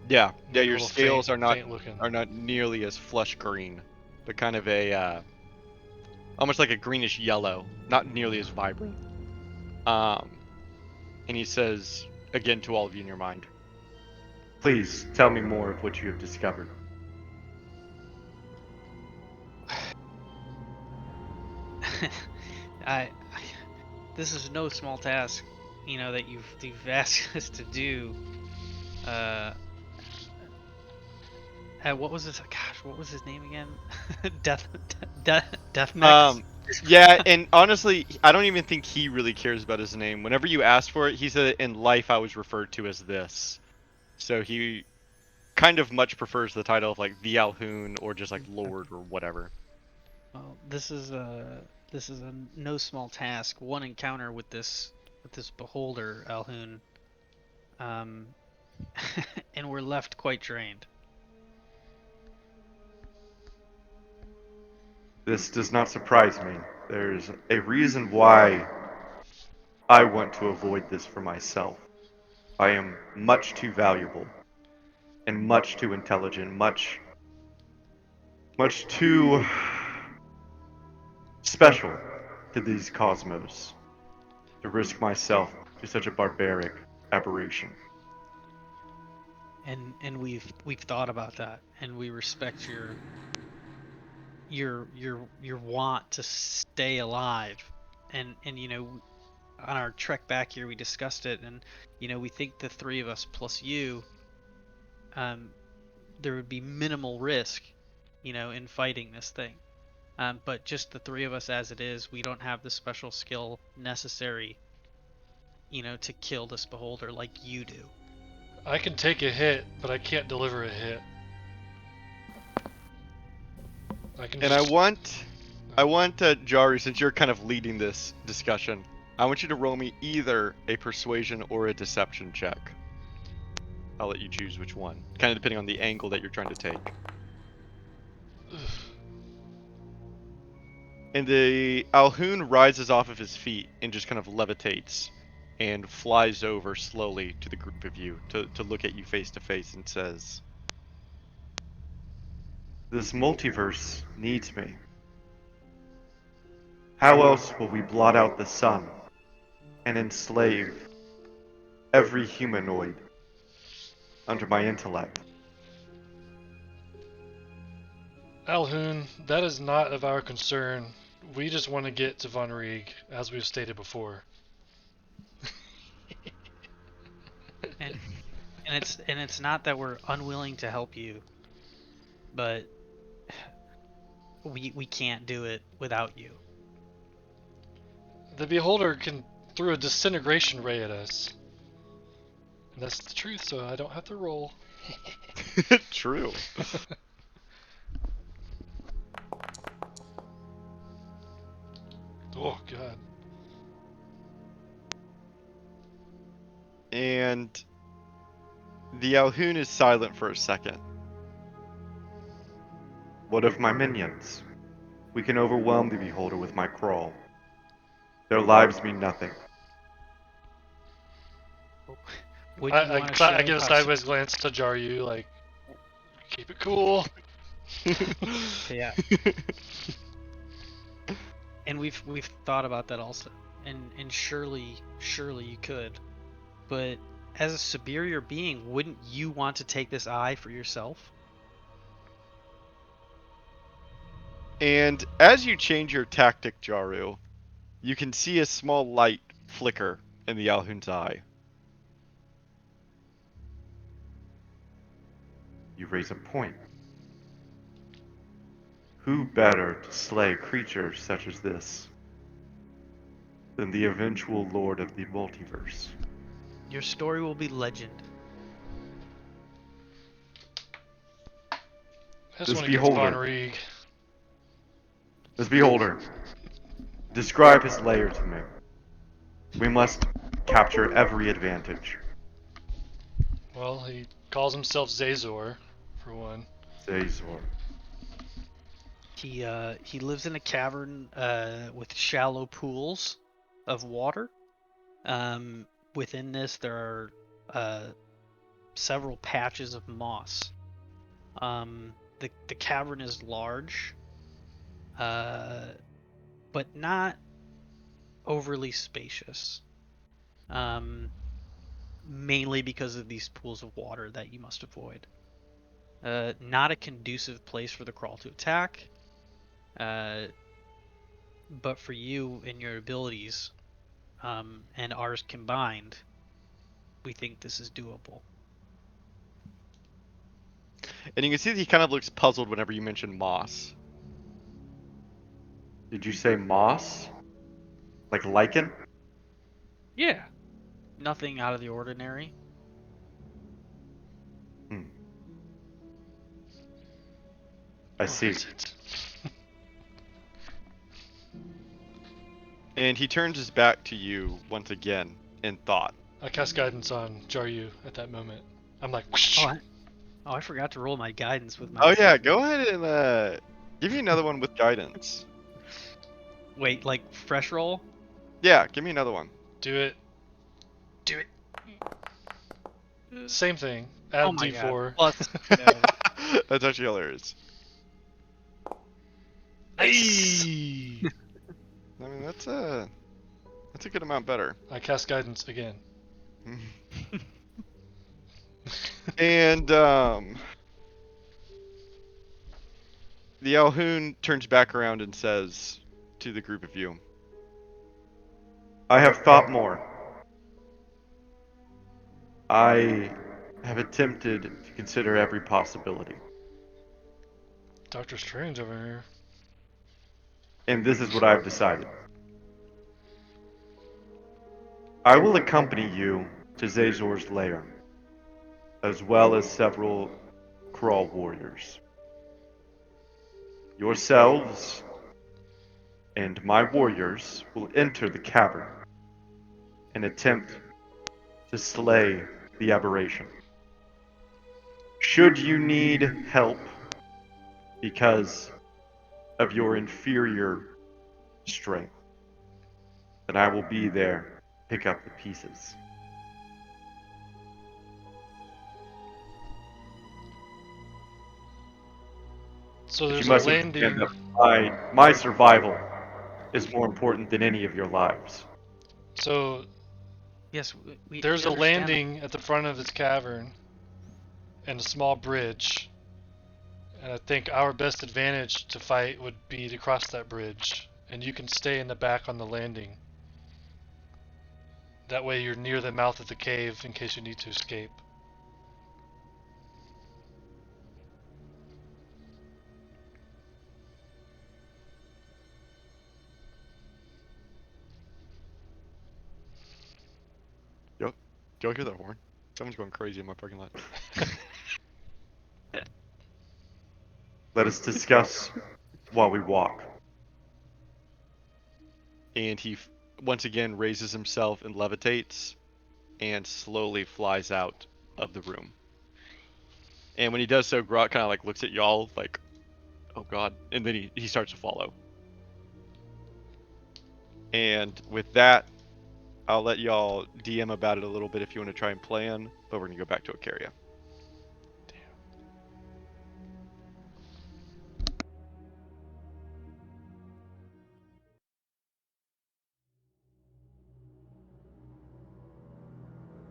S9: Yeah,
S3: Maybe a
S9: your
S3: little
S9: scales
S3: faint looking.
S9: are not nearly as flush green, but kind of a almost like a greenish yellow, not nearly as vibrant. And he says again to all of you in your mind, "Please tell me more of what you have discovered."
S1: This is no small task, that you've asked us to do. What was this? Gosh, what was his name again? Death Mix.
S9: Yeah, and honestly, I don't even think he really cares about his name. Whenever you asked for it, he said, "In life, I was referred to as this." So he kind of much prefers the title of like the Alhoon or just like Lord or whatever.
S1: Well, this is a no small task. One encounter with this beholder, Alhoon, and we're left quite drained.
S9: This does not surprise me. There's a reason why I want to avoid this for myself. I am much too valuable and much too intelligent, much too special to these cosmos to risk myself to such a barbaric aberration.
S1: And we've thought about that, and we respect your want to stay alive, and on our trek back here we discussed it, and we think the three of us plus you, there would be minimal risk, in fighting this thing, but just the three of us as it is, we don't have the special skill necessary, to kill this beholder like you do.
S3: I can take a hit, but I can't deliver a hit.
S9: I want Jari, since you're kind of leading this discussion, I want you to roll me either a persuasion or a deception check. I'll let you choose which one, kind of depending on the angle that you're trying to take. And the Alhoon rises off of his feet and just kind of levitates and flies over slowly to the group of you to look at you face to face and says, This multiverse needs me. How else will we blot out the sun and enslave every humanoid under my intellect?
S3: Alhoon, that is not of our concern. We just want to get to Von Rieg, as we've stated before.
S1: And it's not that we're unwilling to help you, but we can't do it without you.
S3: The Beholder can throw a disintegration ray at us. And that's the truth, so I don't have to roll.
S6: True.
S3: Oh, God.
S6: And the Alhoon is silent for a second.
S9: What of my minions? We can overwhelm the Beholder with my crawl. Their lives mean nothing.
S1: Wouldn't you want to show
S3: I give a
S1: how
S3: sideways glance to Jariu, like, keep it cool.
S1: Yeah. And we've thought about that also, and surely you could, but as a superior being, wouldn't you want to take this eye for yourself?
S6: And as you change your tactic, Jaru, you can see a small light flicker in the Alhoon's eye.
S9: You raise a point. Who better to slay creatures such as this than the eventual lord of the multiverse?
S1: Your story will be legend.
S3: I just
S9: This
S3: want to get to Von
S9: Beholder.
S3: Rieg.
S9: This Beholder, describe his lair to me. We must capture every advantage.
S3: Well, he calls himself Zazor, for one.
S9: Zazor.
S1: He lives in a cavern with shallow pools of water. Within this, there are several patches of moss. The cavern is large, but not overly spacious. Mainly because of these pools of water that you must avoid. Not a conducive place for the crawl to attack. But for you and your abilities, and ours combined, we think this is doable.
S6: And you can see that he kind of looks puzzled whenever you mention moss.
S9: Did you say moss? Like lichen?
S1: Yeah, nothing out of the ordinary.
S9: I
S3: Or
S9: see.
S3: is it?
S6: And he turns his back to you once again in thought.
S3: I cast guidance on Jariu at that moment. I'm like, whoosh.
S1: I forgot to roll my guidance with my.
S6: Oh yeah, go ahead and give me another one with guidance.
S1: Wait, like fresh roll?
S6: Yeah, give me another one.
S3: Do it. Do it. Same thing. Add
S1: Oh my
S3: D4.
S1: God. Plus,
S6: That's actually hilarious.
S3: Hey!
S6: I mean, that's a good amount better.
S3: I cast guidance again.
S6: And the Alhoon turns back around and says to the group of you,
S9: I have thought more. I have attempted to consider every possibility.
S3: Doctor Strange over here.
S9: And this is what I've decided. I will accompany you to Zazor's lair, as well as several Crawl warriors. Yourselves and my warriors will enter the cavern and attempt to slay the aberration. Should you need help because of your inferior strength, then I will be there to pick up the pieces.
S3: So
S9: But
S3: there's
S9: you
S3: a
S9: must understand
S3: landing.
S9: that my survival is more important than any of your lives.
S3: So
S1: Yes, we
S3: there's a
S1: understand that.
S3: landing at the front of this cavern and a small bridge. And I think our best advantage to fight would be to cross that bridge. And you can stay in the back on the landing. That way you're near the mouth of the cave in case you need to escape.
S6: Yo, do y'all hear that horn? Someone's going crazy in my parking lot.
S9: Let us discuss while we walk.
S6: And he once again raises himself and levitates and slowly flies out of the room. And when he does so, Grot kind of like looks at y'all like, oh god, and then he starts to follow. And with that, I'll let y'all DM about it a little bit if you want to try and plan, but we're gonna go back to Ocharia.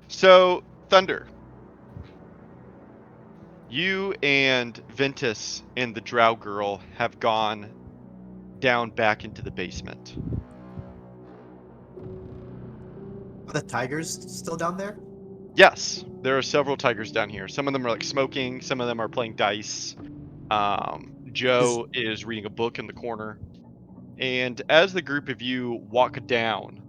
S6: So, Thunder, you and Ventus and the Drow girl have gone down back into the basement.
S2: Are the tigers still down there?
S6: Yes, there are several tigers down here. Some of them are like smoking, some of them are playing dice. Joe is reading a book in the corner. And as the group of you walk down,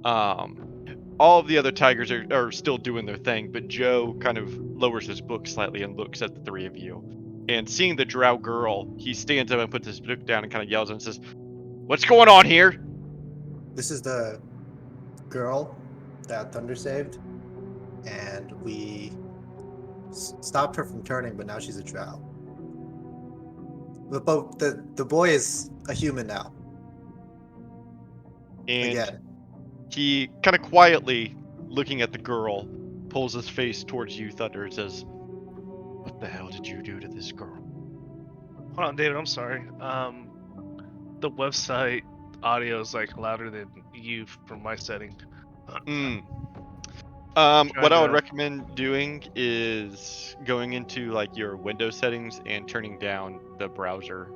S6: all of the other tigers are still doing their thing, but Joe kind of lowers his book slightly and looks at the three of you. And seeing the drow girl, he stands up and puts his book down and kind of yells and says, "What's going on here?"
S2: This is the girl that Thunder saved, and we stopped her from turning, but now she's a drow. But the boy is a human now.
S6: And
S2: Again.
S6: he kind of quietly, looking at the girl, pulls his face towards you, Thunder, and says, "What the hell did you do to this girl?"
S8: Hold on, David. I'm sorry. The website audio is like louder than you from my setting.
S6: What I would
S8: to-
S6: recommend doing is going into like your Windows settings and turning down the browser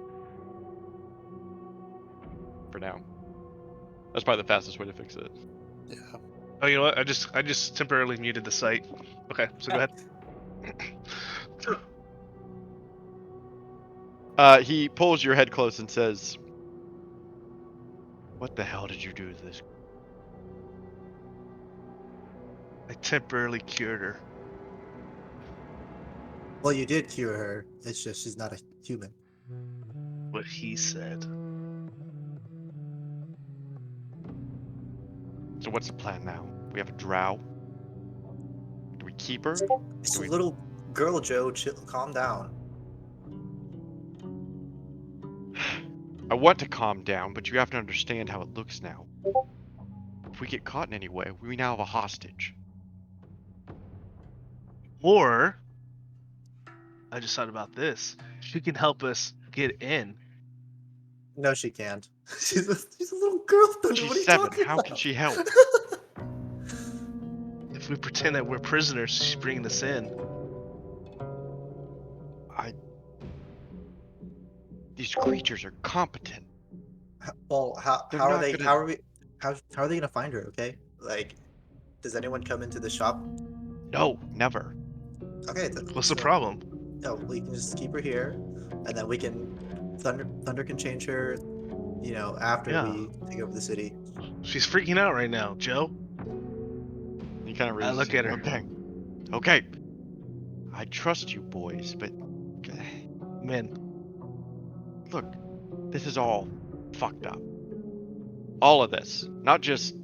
S6: for now. That's probably the fastest way to fix it.
S10: Yeah.
S8: Oh, you know what? I just temporarily muted the site. Okay, so go ahead.
S6: He pulls your head close and says, "What the hell did you do to this?"
S8: I temporarily cured her.
S2: Well, you did cure her. It's just she's not a human.
S8: What he said.
S6: So what's the plan now? We have a drow. Do we keep her?
S2: It's
S6: Do
S2: a
S6: we...
S2: little girl, Joe. Chill, calm down.
S6: I want to calm down, but you have to understand how it looks now. If we get caught in any way, we now have a hostage.
S8: Or I just thought about this. She can help us get in.
S2: No, she can't. She's a little girl, Thunder.
S6: She's
S2: What are you
S6: 7.
S2: talking
S6: How
S2: about?
S6: can she help?
S8: If we pretend that we're prisoners, she's bringing us in.
S6: These creatures are competent.
S2: Well, how
S6: They're
S2: are
S6: not
S2: they?
S6: gonna-
S2: How are they gonna find her? Okay, like, does anyone come into the shop?
S6: No, never.
S2: Okay,
S8: What's the problem?
S2: No, we can just keep her here, and then we can Thunder can change her. You know, after
S8: Yeah.
S2: we take over the city.
S8: She's freaking out right now, Joe.
S6: He kind of raises.
S8: Look at her.
S6: Okay. I trust you boys, but
S8: Man,
S6: look, this is all fucked up. All of this, not just.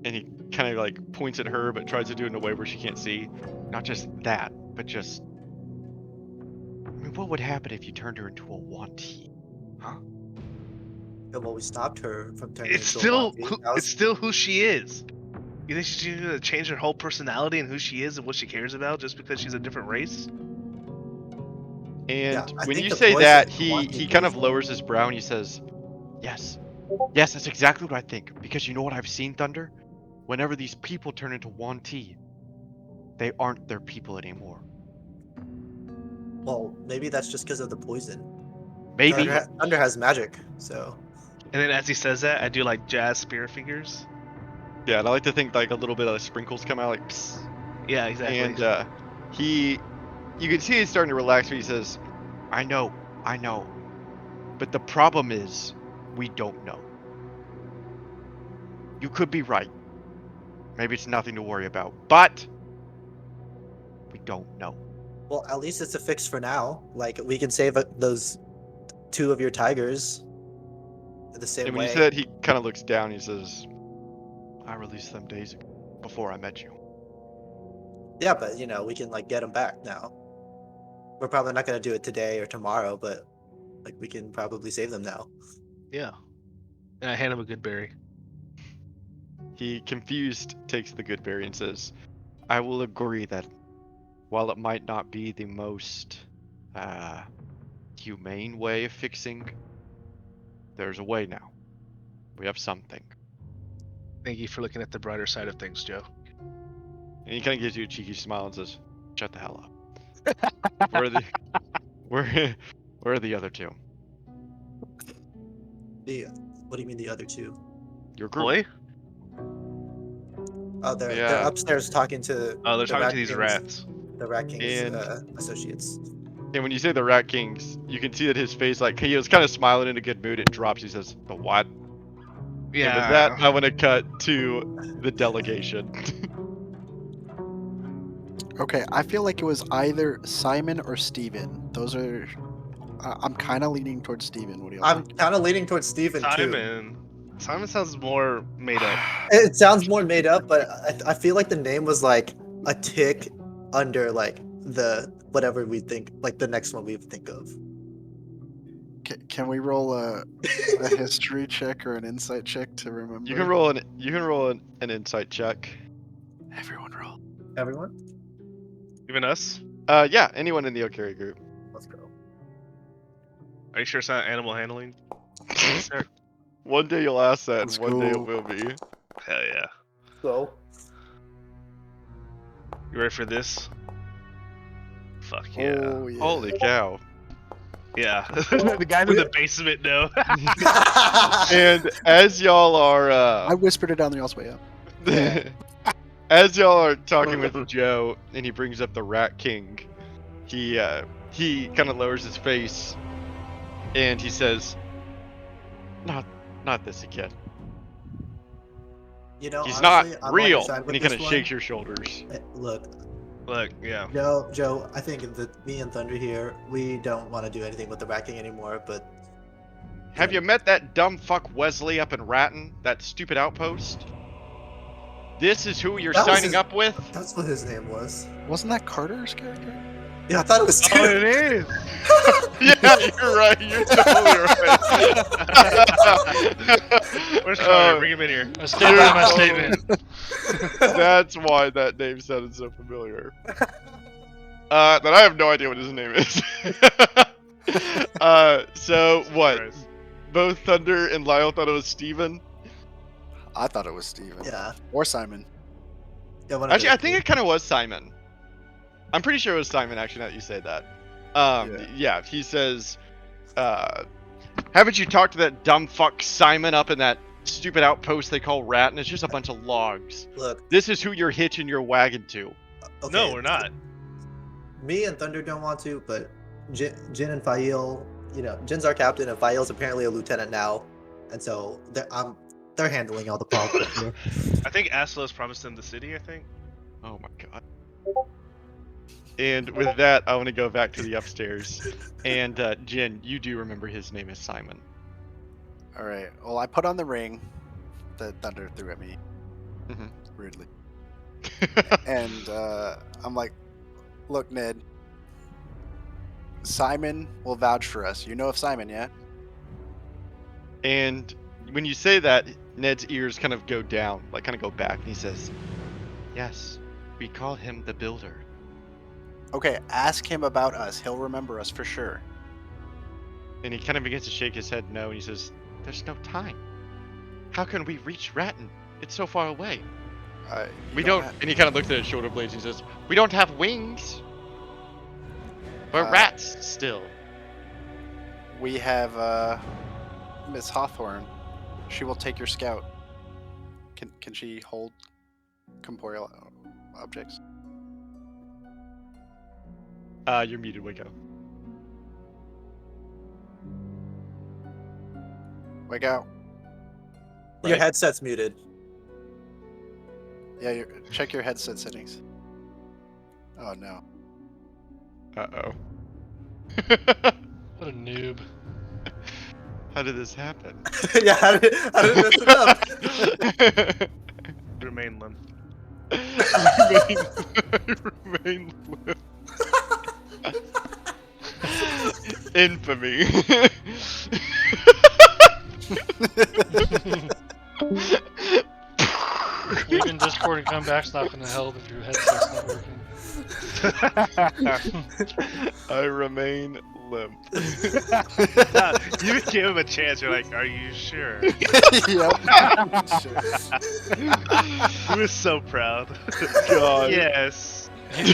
S6: And he kind of like points at her, but tries to do it in a way where she can't see. Not just that, but just. I mean, what would happen if you turned her into a wanty? Huh?
S2: Yeah, well, we stopped her from turning
S8: it's
S2: into
S8: still
S2: a Monty.
S8: it's still who she is. You think she's gonna change her whole personality and who she is and what she cares about just because she's a different race?
S6: And
S2: Yeah, I
S6: when
S2: think
S6: you
S2: the
S6: say
S2: poison-
S6: that,
S2: the
S6: he
S2: wanting
S6: kind of
S2: poison.
S6: lowers his brow and he says,
S9: Yes. Yes, that's exactly what I think. Because you know what I've seen, Thunder? Whenever these people turn into Wanti, they aren't their people anymore.
S2: Well, maybe that's just because of the poison.
S9: Maybe.
S2: Thunder has magic, so.
S8: And then as he says that, I do like jazz spear fingers.
S6: yeah, and I like to think like a little bit of sprinkles come out like psst.
S8: Yeah, exactly.
S6: And you can see he's starting to relax, but he says,
S9: I know. But the problem is, we don't know. You could be right. Maybe it's nothing to worry about. But we don't know.
S2: Well, at least it's a fix for now. Like, we can save those 2 of your tigers the same
S6: and when
S2: way.
S6: you say that, he kind of looks down. He says,
S9: I released them days ago, before I met you.
S2: Yeah, but, we can, like, get them back now. We're probably not going to do it today or tomorrow, but, like, we can probably save them now.
S8: Yeah. And I hand him a good berry.
S6: he confused takes the good berry and says, I will agree that while it might not be the most humane way of fixing, there's a way now. We have something.
S8: Thank you for looking at the brighter side of things, Joe.
S6: And he kind of gives you a cheeky smile and says, shut the hell up. where are the where are the other 2?
S2: What do you mean the other 2?
S6: Your group.
S8: Boy?
S2: Oh, they're
S6: Yeah.
S2: upstairs talking to.
S8: Oh, they're
S2: the
S8: talking
S2: Rat
S8: to these
S2: King's-
S8: rats.
S2: The Rat King's
S6: And-
S2: associates.
S6: And when you say the Rat Kings, you can see that his face, like, he was kind of smiling in a good mood. It drops. He says, the what?
S8: Yeah.
S6: And with that, I want to cut to the delegation.
S10: Okay, I feel like it was either Simon or Steven. Those are. I'm kind of leaning towards Steven. What do y'all
S2: I'm
S10: think?
S2: kind of leaning towards Steven too.
S8: Simon sounds more made up.
S2: It sounds more made up, but I feel like the name was like a tick under like the whatever we think, like the next one we think of.
S10: Can we roll a history check or an insight check to remember?
S6: You can roll an insight check.
S10: Everyone roll.
S2: Everyone,
S8: Even us?
S6: Yeah, anyone in the Ocharia group.
S2: let's go.
S8: Are you sure it's not animal handling?
S6: One day you'll ask that,
S10: Let's
S6: and one day
S10: go.
S6: it will be.
S8: Hell yeah.
S2: So
S8: You ready for this? Fuck yeah.
S10: Oh, yeah.
S6: Holy cow.
S8: Yeah. The guys in the basement know.
S6: And as y'all are
S10: I whispered it down the y'all's way up.
S6: as y'all are talking with Joe and he brings up the Rat King, he kind of lowers his face and he says, not this again.
S2: He's
S6: He's
S2: honestly,
S6: not
S2: I'm on your
S6: real.
S2: side
S6: And
S2: with
S6: he kind
S2: this
S6: of
S2: one.
S6: shakes your shoulders.
S2: Look,
S8: Yeah.
S2: Joe, I think that me and Thunder here, we don't want to do anything with the Rat King anymore. But
S6: Have you met that dumb fuck Wesley up in Ratton? That stupid outpost? This is who you're
S2: That was
S6: signing
S2: his-
S6: up with?
S2: That's what his name was.
S10: Wasn't that Carter's character?
S2: Yeah, I thought it was.
S8: Oh, it is.
S6: Yeah, you're right. You're totally right.
S8: Where's Carter? Bring him in here.
S3: I stand by my statement.
S6: That's why that name sounded so familiar. That I have no idea what his name is. So what?
S8: Christ.
S6: Both Thunder and Lyle thought it was Steven?
S10: I thought it was Steven.
S2: Yeah.
S10: Or Simon.
S2: Yeah. one of
S6: Actually,
S2: the
S6: I think
S2: two.
S6: it kind of was Simon. I'm pretty sure it was Simon, actually, now that you say that. Yeah, he says, haven't you talked to that dumb fuck Simon up in that stupid outpost they call Ratton? It's just a bunch of logs.
S2: Look.
S6: This is who you're hitching your wagon to.
S2: Okay,
S8: No, we're not.
S2: Me and Thunder don't want to, but Jin and Fail, Jin's our captain, and Fail's apparently a lieutenant now, and so they're handling all the problems here.
S8: I think Aslos promised them the city, I think.
S6: Oh my god. And with that, I want to go back to the upstairs. And Jin, you do remember his name is Simon.
S10: All right. Well, I put on the ring that Thunder threw at me.
S6: Mhm.
S10: Rudely. And I'm like, look, Ned. Simon will vouch for us. You know of Simon, yeah?
S6: And when you say that, Ned's ears kind of go down, like kind of go back, and he says,
S9: Yes, we call him the Builder.
S10: Okay, ask him about us. He'll remember us for sure.
S9: And he kind of begins to shake his head no, and he says, "There's no time. How can we reach Ratton? It's so far away.
S10: You
S9: We don't."
S10: have-
S9: And he kind of looks at his shoulder blades and says, "We don't have wings. We're rats still."
S10: We have Miss Hawthorne. She will take your scout. Can she hold corporeal objects?
S9: You're muted, Waco.
S10: Wake out.
S2: Your
S9: Right.
S2: headset's muted.
S10: Yeah, check your headset settings. Oh no.
S9: Uh-oh.
S3: What a noob.
S9: How did this happen?
S2: Yeah, how did it mess it up?
S8: Remain limp.
S9: Remain limp. Infamy.
S3: Leaving Discord and come back's not gonna help if your headset's not working.
S9: I remain limp.
S8: You gave him a chance. You're like, "Are you sure?"
S10: Yep.
S8: He was so proud.
S9: God.
S8: Yes.
S3: He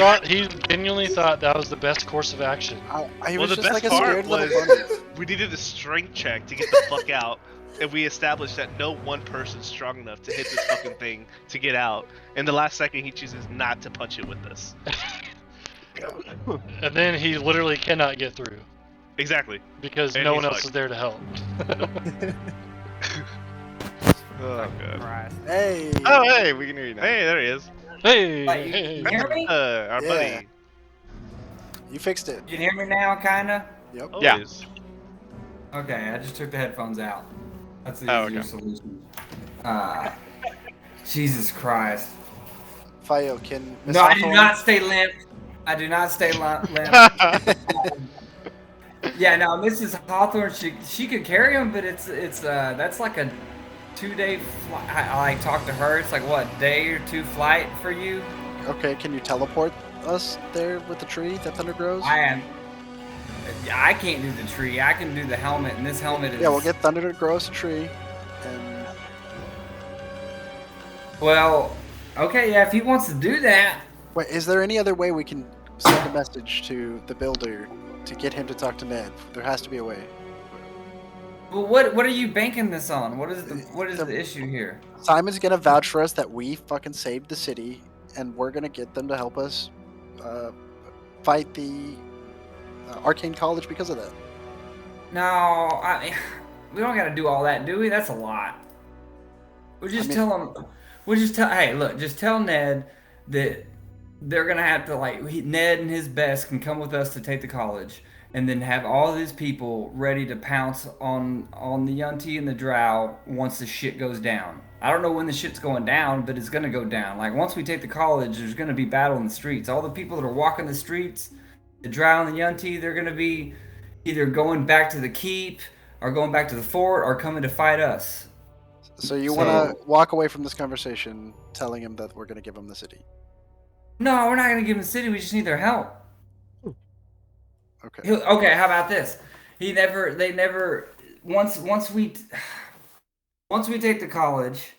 S3: genuinely thought that was the best course of action.
S10: He
S8: Well,
S10: was
S8: the
S10: just
S8: best
S10: like a
S8: part
S10: scared little
S8: was
S10: bunny.
S8: we needed a strength check to get the fuck out, and we established that no one person's strong enough to hit this fucking thing to get out. And the last second, he chooses not to punch it with us.
S3: And then he literally cannot get through
S8: Exactly.
S3: because
S8: And
S3: no
S8: he's
S3: one else
S8: fucked.
S3: is there to help.
S9: Oh, God.
S10: Hey.
S9: Oh, hey, we can hear you now.
S8: Hey, there he is.
S3: Hey,
S4: Like,
S3: hey,
S4: you hear me?
S8: Our
S10: Yeah.
S8: buddy.
S10: You fixed it.
S4: You can hear me now, kinda?
S10: Yep.
S9: Yeah.
S8: Always.
S4: Okay, I just took the headphones out. That's the
S9: Oh,
S4: easier
S9: okay.
S4: solution. Jesus Christ.
S10: Fio, can Miss
S4: No, I do
S10: Hawthorne-
S4: not stay limp. I do not stay limp. Yeah, no, Mrs. Hawthorne, she could carry him, but it's that's like a 2-day flight. I talked to her. It's like what, day or two flight for you?
S10: Okay, can you teleport us there with the tree that thunder grows?
S4: I can't do the tree. I can do the helmet, and this helmet is.
S10: Yeah, we'll get thunder to grow us a tree, and
S4: Well, okay, yeah, if he wants to do that.
S10: wait, is there any other way we can send a message to the builder to get him to talk to Ned? There has to be a way.
S4: Well, what are you banking this on? What is the issue here?
S10: Simon's gonna vouch for us that we fucking saved the city, and we're gonna get them to help us fight the Arcane College because of that.
S4: No, we don't got to do all that, do we? That's a lot. We'll just tell him. We'll just tell. Hey, look, just tell Ned that they're gonna have to Ned and his best can come with us to take the college, and then have all these people ready to pounce on the Yunti and the Drow once the shit goes down. I don't know when the shit's going down, but it's gonna go down. Like once we take the college, there's gonna be battle in the streets. All the people that are walking the streets, the Drow and the Yunti, they're gonna be either going back to the keep or going back to the fort or coming to fight us.
S10: So you want to walk away from this conversation telling him that we're gonna give him the city?
S4: No, we're not gonna give them the city. We just need their help.
S10: Okay.
S4: Okay, how about this? Once we take the college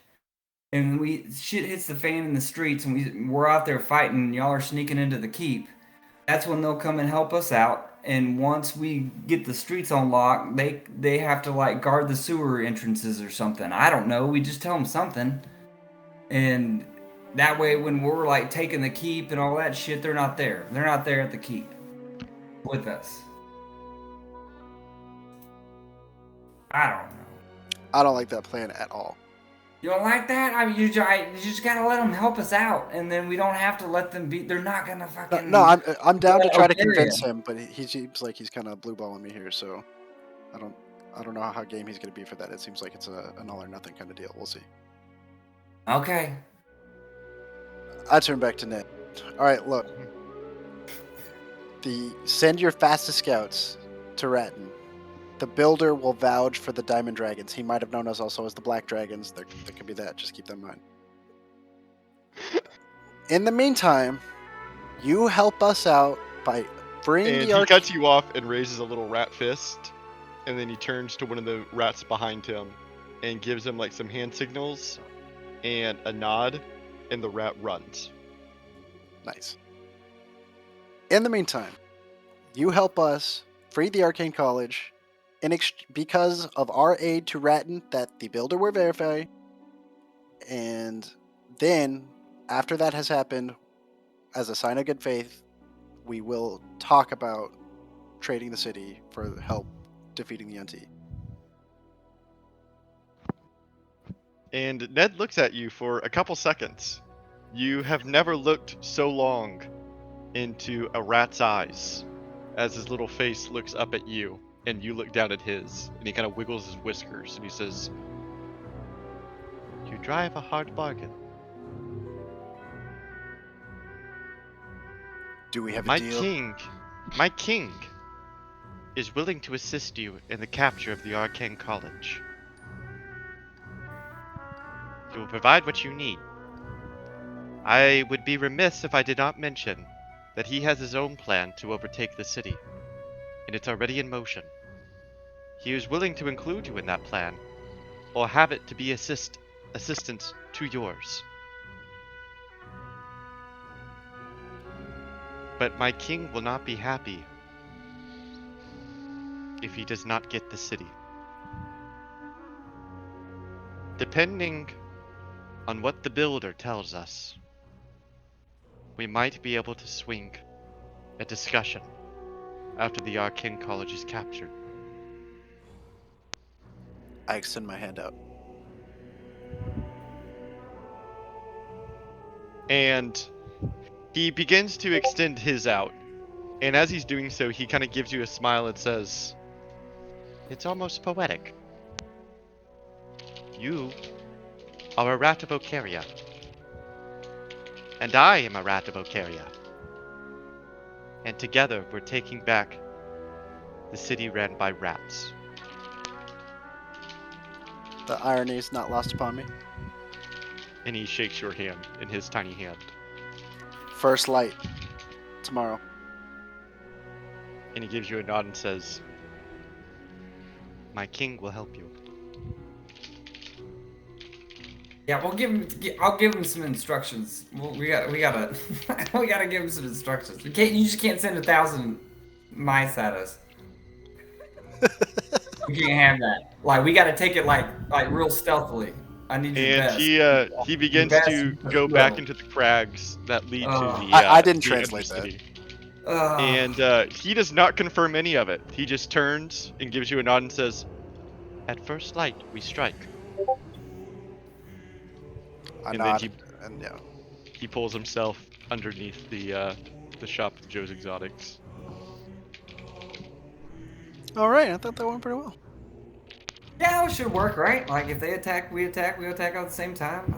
S4: and shit hits the fan in the streets and we're out there fighting and y'all are sneaking into the keep, that's when they'll come and help us out. And once we get the streets on lock, they have to guard the sewer entrances or something. I don't know. We just tell them something. And that way when we're taking the keep and all that shit, they're not there. They're not there at the keep with us. I don't know.
S10: I don't like that plan at all.
S4: You don't like that? I mean, you just gotta let them help us out, and then we don't have to let them be. They're not gonna fucking.
S10: No, I'm down to try to
S4: Ocharia.
S10: convince him, but he seems like he's kind of blue balling me here, so I don't know how game he's gonna be for that. It seems like it's an all or nothing kind of deal. We'll see.
S4: Okay.
S10: I turn back to Ned. All right, look. Send your fastest scouts to Ratton. The builder will vouch for the Diamond Dragons. He might have known us also as the Black Dragons. There could be that. Just keep that in mind. In the meantime, you help us out by freeing
S6: And
S10: the
S6: he cuts you off and raises a little rat fist, and then he turns to one of the rats behind him and gives him like some hand signals and a nod, and the rat runs.
S10: Nice. In the meantime, you help us free the Arcane College because of our aid to Ratton that the builder will verify. And then, after that has happened, as a sign of good faith, we will talk about trading the city for help defeating the NT.
S6: And Ned looks at you for a couple seconds. You have never looked so long into a rat's eyes as his little face looks up at you and you look down at his, and he kind of wiggles his whiskers and he says, "You drive a hard bargain.
S10: Do we have a
S6: My
S10: deal?
S6: my king is willing to assist you in the capture of the Arcane College. He will provide what you need. I would be remiss if I did not mention that he has his own plan to overtake the city, and it's already in motion. He is willing to include you in that plan, or have it to be assistance to yours. But my king will not be happy if he does not get the city. Depending on what the builder tells us, we might be able to swing a discussion after the Arcane College is captured."
S10: I extend my hand out.
S6: And he begins to extend his out. And as he's doing so, he kind of gives you a smile and says, "It's almost poetic. You are a rat of Ocharia. And I am a rat of Ocharia. And together we're taking back the city ran by rats."
S10: The irony is not lost upon me.
S6: And he shakes your hand in his tiny hand.
S10: First light tomorrow.
S6: And he gives you a nod and says, "My king will help you."
S4: Yeah, we'll give him. I'll give him some instructions. We gotta we gotta give him some instructions. You just can't send 1,000 mice at us. We can't have that. Like, we gotta take it like real stealthily. I need your
S6: And
S4: best.
S6: he begins
S4: best
S6: to go back into the crags that lead to the
S10: I didn't
S6: the
S10: translate that.
S6: Undercity. And he does not confirm any of it. He just turns and gives you a nod and says, "At first light, we strike."
S10: I
S6: And
S10: nod,
S6: then
S10: and yeah.
S6: he pulls himself underneath the shop of Joe's Exotics.
S10: All right, I thought that went pretty well.
S4: Yeah, it should work, right? Like, if they attack, we attack at the same time.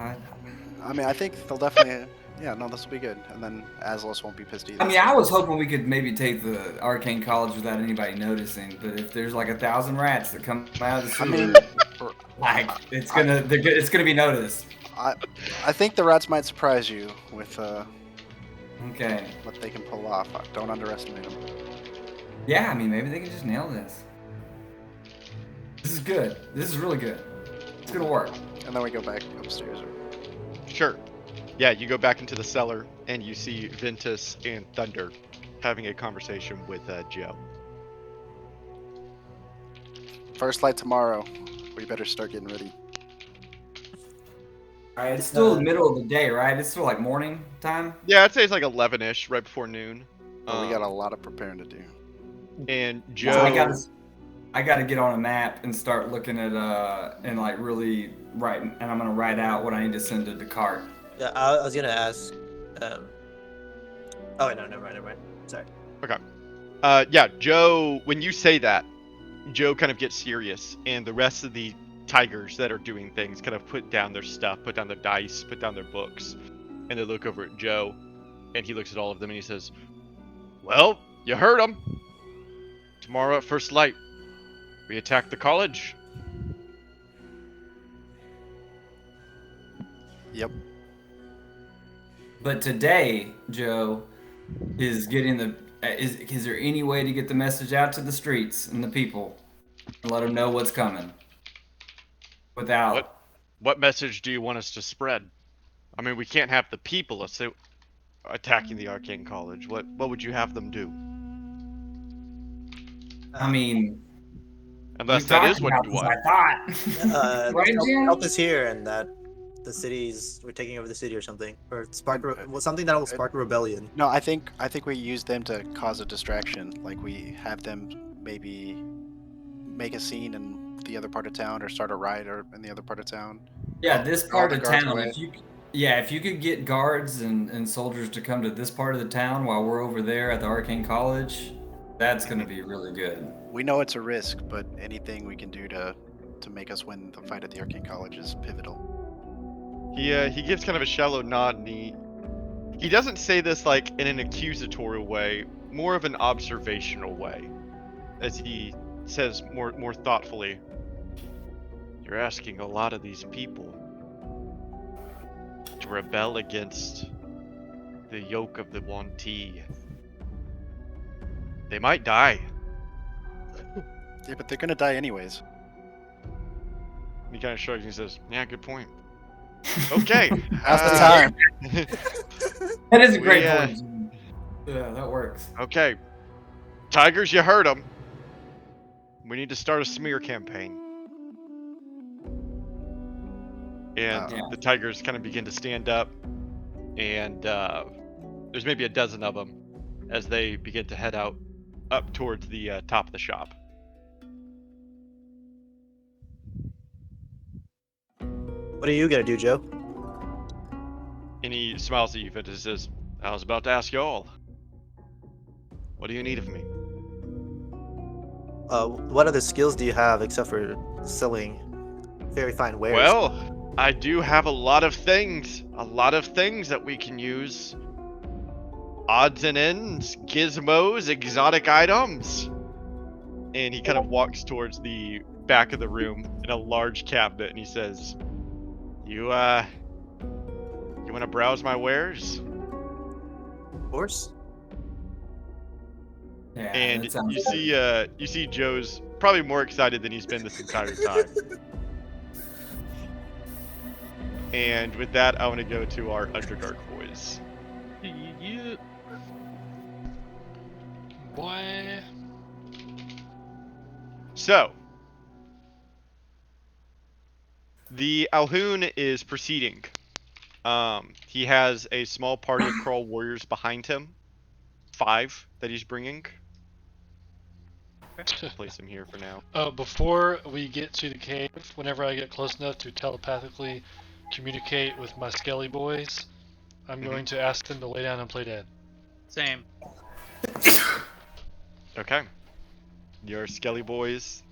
S10: I mean, I think they'll definitely. Yeah, no, this will be good. And then Azlos won't be pissed either.
S4: I mean, I was hoping we could maybe take the Arcane College without anybody noticing, but if there's like 1,000 rats that come out of the sewer,
S10: mean,
S4: like, it's gonna be noticed.
S10: I think the rats might surprise you with
S4: Okay.
S10: what they can pull off. Don't underestimate them.
S4: Yeah, I mean, maybe they can just nail this. This is good. This is really good. It's gonna work.
S10: And then we go back upstairs.
S6: Sure. Yeah, you go back into the cellar and you see Ventus and Thunder having a conversation with Joe.
S10: First light tomorrow. We better start getting ready.
S4: Alright, it's still the middle of the day, right? It's still like morning time.
S6: Yeah, I'd say it's like 11-ish, right before noon.
S10: But we got a lot of preparing to do.
S6: And
S4: So
S6: Joe...
S4: I gotta get on a map and start looking at and like really writing, and I'm gonna write out what I need to send to Descartes.
S2: Yeah, I was gonna ask. Oh wait, no, never mind. Sorry.
S6: Okay. Yeah, Joe, when you say that, Joe kind of gets serious, and the rest of the tigers that are doing things kind of put down their stuff, put down their dice, put down their books, and they look over at Joe, and he looks at all of them and he says, "Well, you heard him. Tomorrow at first light, we attack the college."
S10: Yep.
S4: But today, Joe, is getting Is there any way to get the message out to the streets and the people and let them know what's coming? Without
S9: What message do you want us to spread? I mean, we can't have the people attacking the Arcane College. What would you have them do?
S4: I mean,
S9: Unless
S4: you
S9: that
S4: talked
S9: is what
S4: about
S9: you
S4: this,
S9: want.
S4: I thought. Right, Jim?
S2: help us here, and that we're taking over the city or something, or something that will spark a rebellion.
S10: No, I think we use them to cause a distraction. Like we have them maybe make a scene in the other part of town, or start a riot in the other part of town.
S4: Yeah, this
S10: Draw
S4: part
S10: the
S4: of
S10: guards
S4: town.
S10: away.
S4: If you could get guards and soldiers to come to this part of the town while we're over there at the Arcane College, that's going to be really good.
S10: We know it's a risk, but anything we can do to make us win the fight at the Arcane College is pivotal.
S9: He gives kind of a shallow nod, and he doesn't say this like in an accusatorial way, more of an observational way, as he says more thoughtfully. You're asking a lot of these people to rebel against the yoke of the 1T. They might die.
S10: Yeah, but they're gonna die anyways.
S9: He kind of shrugs and says, "Yeah, good point." Okay.
S10: Now's the time.
S4: That is a great point. Yeah, that works.
S9: Okay. Tigers, you heard them. We need to start a smear campaign. And the tigers kind of begin to stand up, and there's maybe a dozen of them as they begin to head up towards the top of the shop.
S2: What are you gonna do, Joe?
S9: And he smiles at you and says, "I was about to ask y'all. What do you need of me?"
S2: What other skills do you have except for selling very fine wares?
S9: Well, I do have a lot of things that we can use. Odds and ends, gizmos, exotic items. And he kind of walks towards the back of the room in a large cabinet, and he says, You want to browse my wares?
S2: Of course.
S4: Yeah,
S9: And
S4: that sounds
S9: you see Joe's probably more excited than he's been this entire time. And with that, I want to go to our Underdark boys.
S1: Yeah.
S3: Boy.
S9: So, the Alhoon is proceeding. He has a small party of crawl warriors behind him. 5 that he's bringing. I'll place him here for now.
S3: Before we get to the cave, whenever I get close enough to telepathically communicate with my skelly boys, I'm going to ask them to lay down and play dead.
S1: Same.
S9: Okay. Your skelly boys.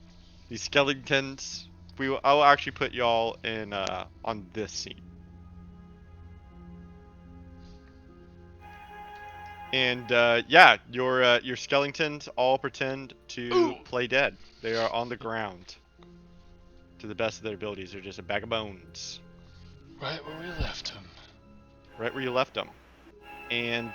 S9: These skeletons. I'll actually put y'all in on this scene. And yeah, your skeletons all pretend to play dead. They are on the ground. To the best of their abilities, they're just a bag of bones.
S3: Right where we left him.
S9: Right where you left them. And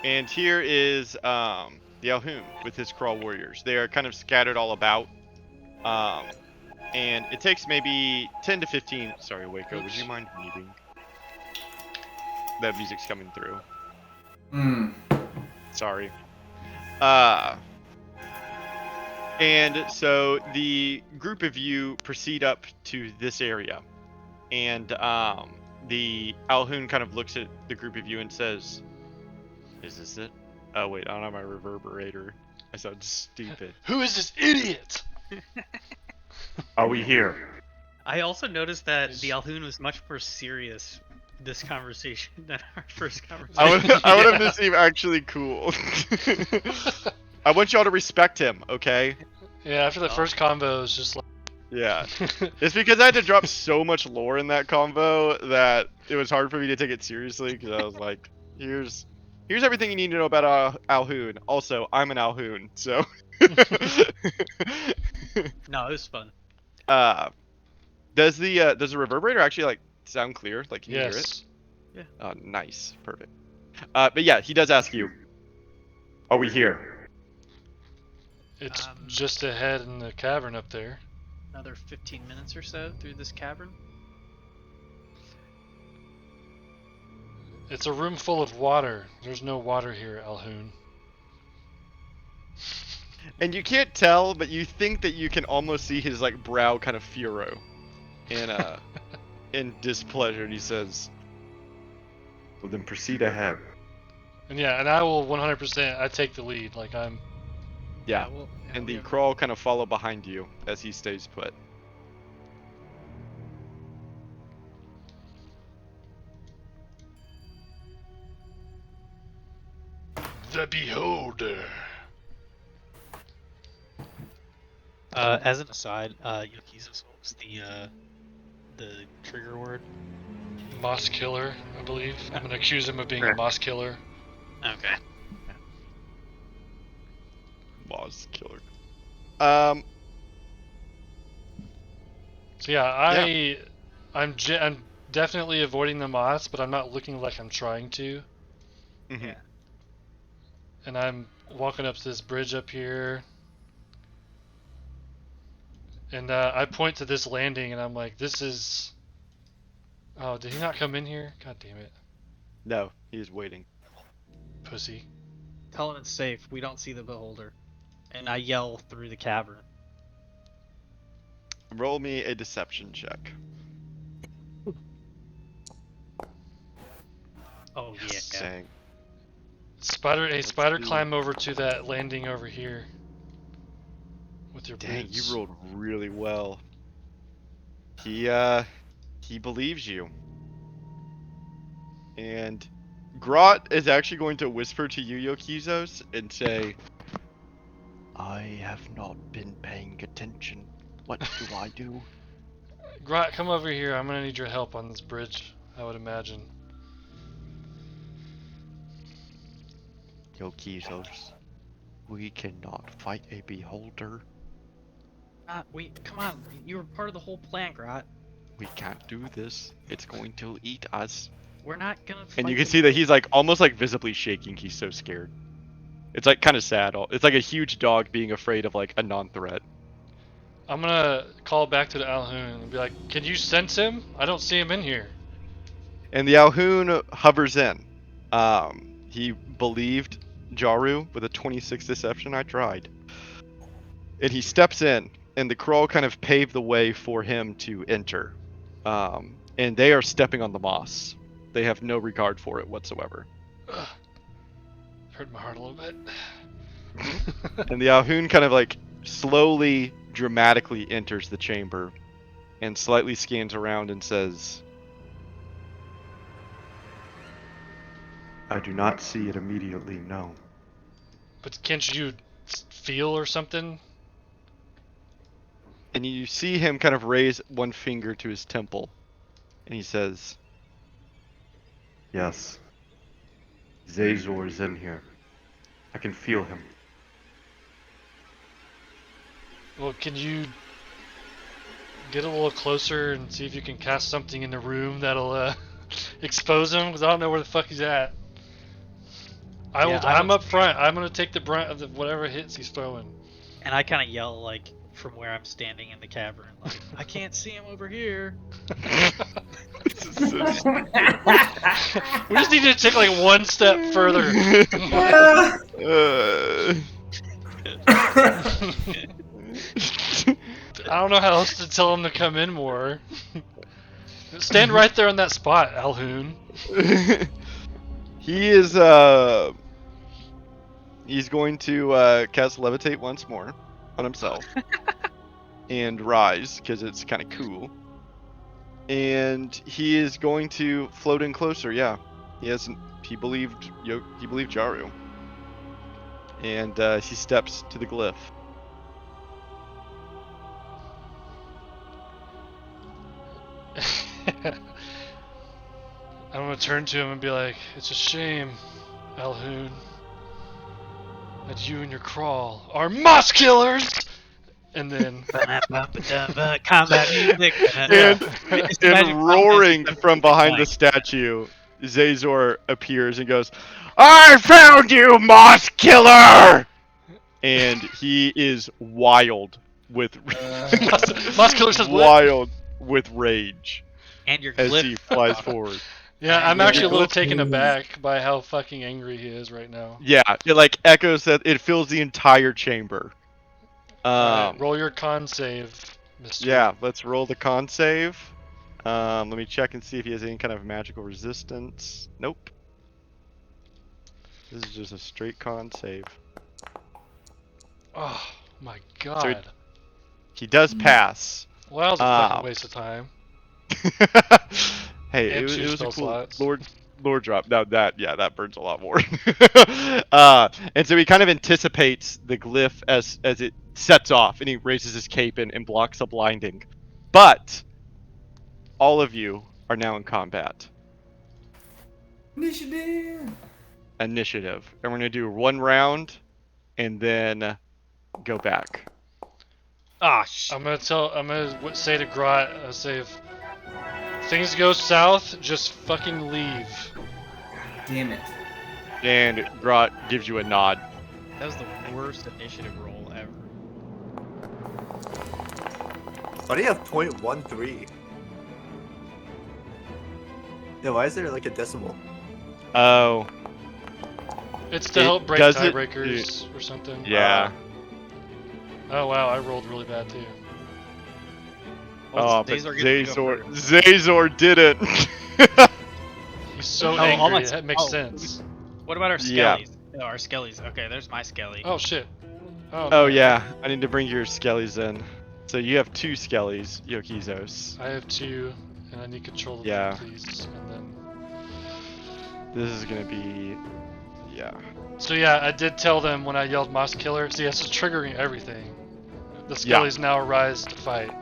S9: And here is the Alhoon with his crawl warriors. They are kind of scattered all about. And it takes maybe 10 to 15... Sorry, Waco, would you mind muting? That music's coming through. Sorry. And so the group of you proceed up to this area. And the Alhoon kind of looks at the group of you and says... Is this it? Oh wait, I don't have my reverberator. I sound stupid.
S3: Who is this idiot?
S9: Are we here?
S1: I also noticed that the Alhoon was much more serious this conversation than our first conversation.
S9: I want him to seem actually cool. I want y'all to respect him, okay?
S3: Yeah, after the first combo, it was just like...
S9: Yeah. It's because I had to drop so much lore in that combo that it was hard for me to take it seriously, because I was like, here's
S6: Here's everything you need to know about Alhoon. Also, I'm an Alhoon, so.
S1: No, it was fun.
S6: Does the reverberator actually like sound clear? Like, can you hear it?
S3: Yes.
S6: Oh, nice, perfect. But yeah, he does ask you. Are we here?
S3: It's just ahead in the cavern up there.
S1: Another 15 minutes or so through this cavern.
S3: It's a room full of water. There's no water here, Alhoon.
S6: And you can't tell, but you think that you can almost see his like brow kind of furrow, in displeasure. And he says, "Well, then proceed ahead."
S3: And yeah, and I will 100%. I take the lead. Like I'm.
S6: Yeah.
S1: Well,
S6: And the crawl kind of follow behind you as he stays put.
S3: The Beholder.
S1: As an aside, Jokizoz, what was the trigger word?
S3: Moss killer, I believe. I'm gonna accuse him of being a moss killer.
S1: Okay.
S6: Boss killer.
S3: So yeah, I'm definitely avoiding the moss, but I'm not looking like I'm trying to.
S6: Mm-hmm.
S3: And I'm walking up to this bridge up here. And I point to this landing, and I'm like, this is... Oh, did he not come in here? God damn it.
S6: No, he's waiting.
S3: Pussy.
S1: Tell him it's safe. We don't see the beholder. And I yell through the cavern.
S6: Roll me a deception check.
S1: Oh yeah.
S6: Dang.
S3: Spider, climb over to that landing over here. With your
S6: Dang,
S3: boots.
S6: you rolled really well. He believes you. And Grot is actually going to whisper to you, Jokizoz, and say, I have not been paying attention. What do I do?
S3: Grot, come over here. I'm gonna need your help on this bridge, I would imagine.
S9: Jokizoz, we cannot fight a beholder.
S1: Come on. You were part of the whole plan, Grot.
S9: We can't do this. It's going to eat us.
S1: We're not gonna fight
S6: And you can
S1: the
S6: see that he's like almost like visibly shaking. He's so scared. It's like kind of sad. It's like a huge dog being afraid of like a non-threat.
S3: I'm gonna call back to the Alhoon and be like, can you sense him? I don't see him in here.
S6: And the Alhoon hovers in. He believed Jariu with a 26 deception. I tried. And he steps in, and the Krull kind of paved the way for him to enter. And they are stepping on the moss. They have no regard for it whatsoever.
S3: Ugh. Hurt my heart a little bit.
S6: And the Alhoon kind of like slowly, dramatically enters the chamber and slightly scans around and says, I do not see it immediately, no.
S3: But can't you feel or something?
S6: And you see him kind of raise one finger to his temple. And he says, yes. Zazor is in here. I can feel him.
S3: Well, can you get a little closer and see if you can cast something in the room that'll expose him? Because I don't know where the fuck he's at. I'm up front. I'm gonna take the brunt of whatever hits he's throwing.
S1: And I kind of yell like from where I'm standing in the cavern, like, I can't see him over here.
S6: This is so stupid.
S3: We just need to take like one step further. I don't know how else to tell him to come in more. Stand right there on that spot, Alhoon.
S6: He is he's going to cast levitate once more on himself. And rise, because it's kind of cool. And he is going to float in closer, yeah. He believed Jariu. And he steps to the glyph.
S3: I'm gonna turn to him and be like, it's a shame. Alhoon, that you and your crawl are moss killers! And then...
S1: combat music.
S3: Yeah.
S6: And roaring from behind the statue, Zazor appears and goes, "I found you, Moss Killer!" And he is wild with
S3: Moss Killer says what?
S6: wild with rage
S1: And your
S6: as
S1: glyph.
S6: he flies forward.
S3: Yeah, I'm
S6: Yeah.
S3: actually a little taken aback by how fucking angry he is right now.
S6: Yeah, it like echoes that it fills the entire chamber.
S3: Alright, roll your con save, Mr.
S6: Yeah, let's roll the con save. Let me check and see if he has any kind of magical resistance. Nope. This is just a straight con save.
S3: Oh my god.
S6: He does pass.
S3: Well, that was a fucking waste of time.
S6: Hey,
S3: And
S6: it
S3: two
S6: was a
S3: spell
S6: cool
S3: slots.
S6: lord drop. No, that burns a lot more. And so he kind of anticipates the glyph as it sets off, and he raises his cape and blocks the blinding. But all of you are now in combat.
S4: Initiative.
S6: Initiative, and we're gonna do one round, and then go back.
S1: Ah,
S3: I'm gonna say to Grot, say if things go south, just fucking leave.
S4: Damn it.
S6: And Grot gives you a nod.
S1: That was the worst initiative roll ever.
S2: Why do you have 0.13? Yeah, why is there like a decimal?
S6: Oh.
S3: It's to
S6: It
S3: help break
S6: does it-
S3: tiebreakers or something.
S6: Yeah.
S3: Oh wow, I rolled really bad too.
S6: Oh, but
S1: Zazor gets to go first.
S6: Zazor did it.
S3: He's so
S1: Oh,
S3: angry.
S1: all my-
S3: That makes
S1: oh.
S3: sense.
S1: What about our
S6: Yeah.
S1: skellies? Oh, our skellies. Okay, there's my skelly.
S3: Oh shit.
S6: Oh
S3: no.
S6: yeah, I need to bring your skellies in. So you have 2 skellies, Jokizos.
S3: I have 2, and I need control of
S6: Yeah.
S3: them, please. And then.
S6: This is gonna be, yeah.
S3: So yeah, I did tell them when I yelled Moss Killer. See, this is triggering everything. The
S6: Yeah.
S3: Skellies now arise to fight.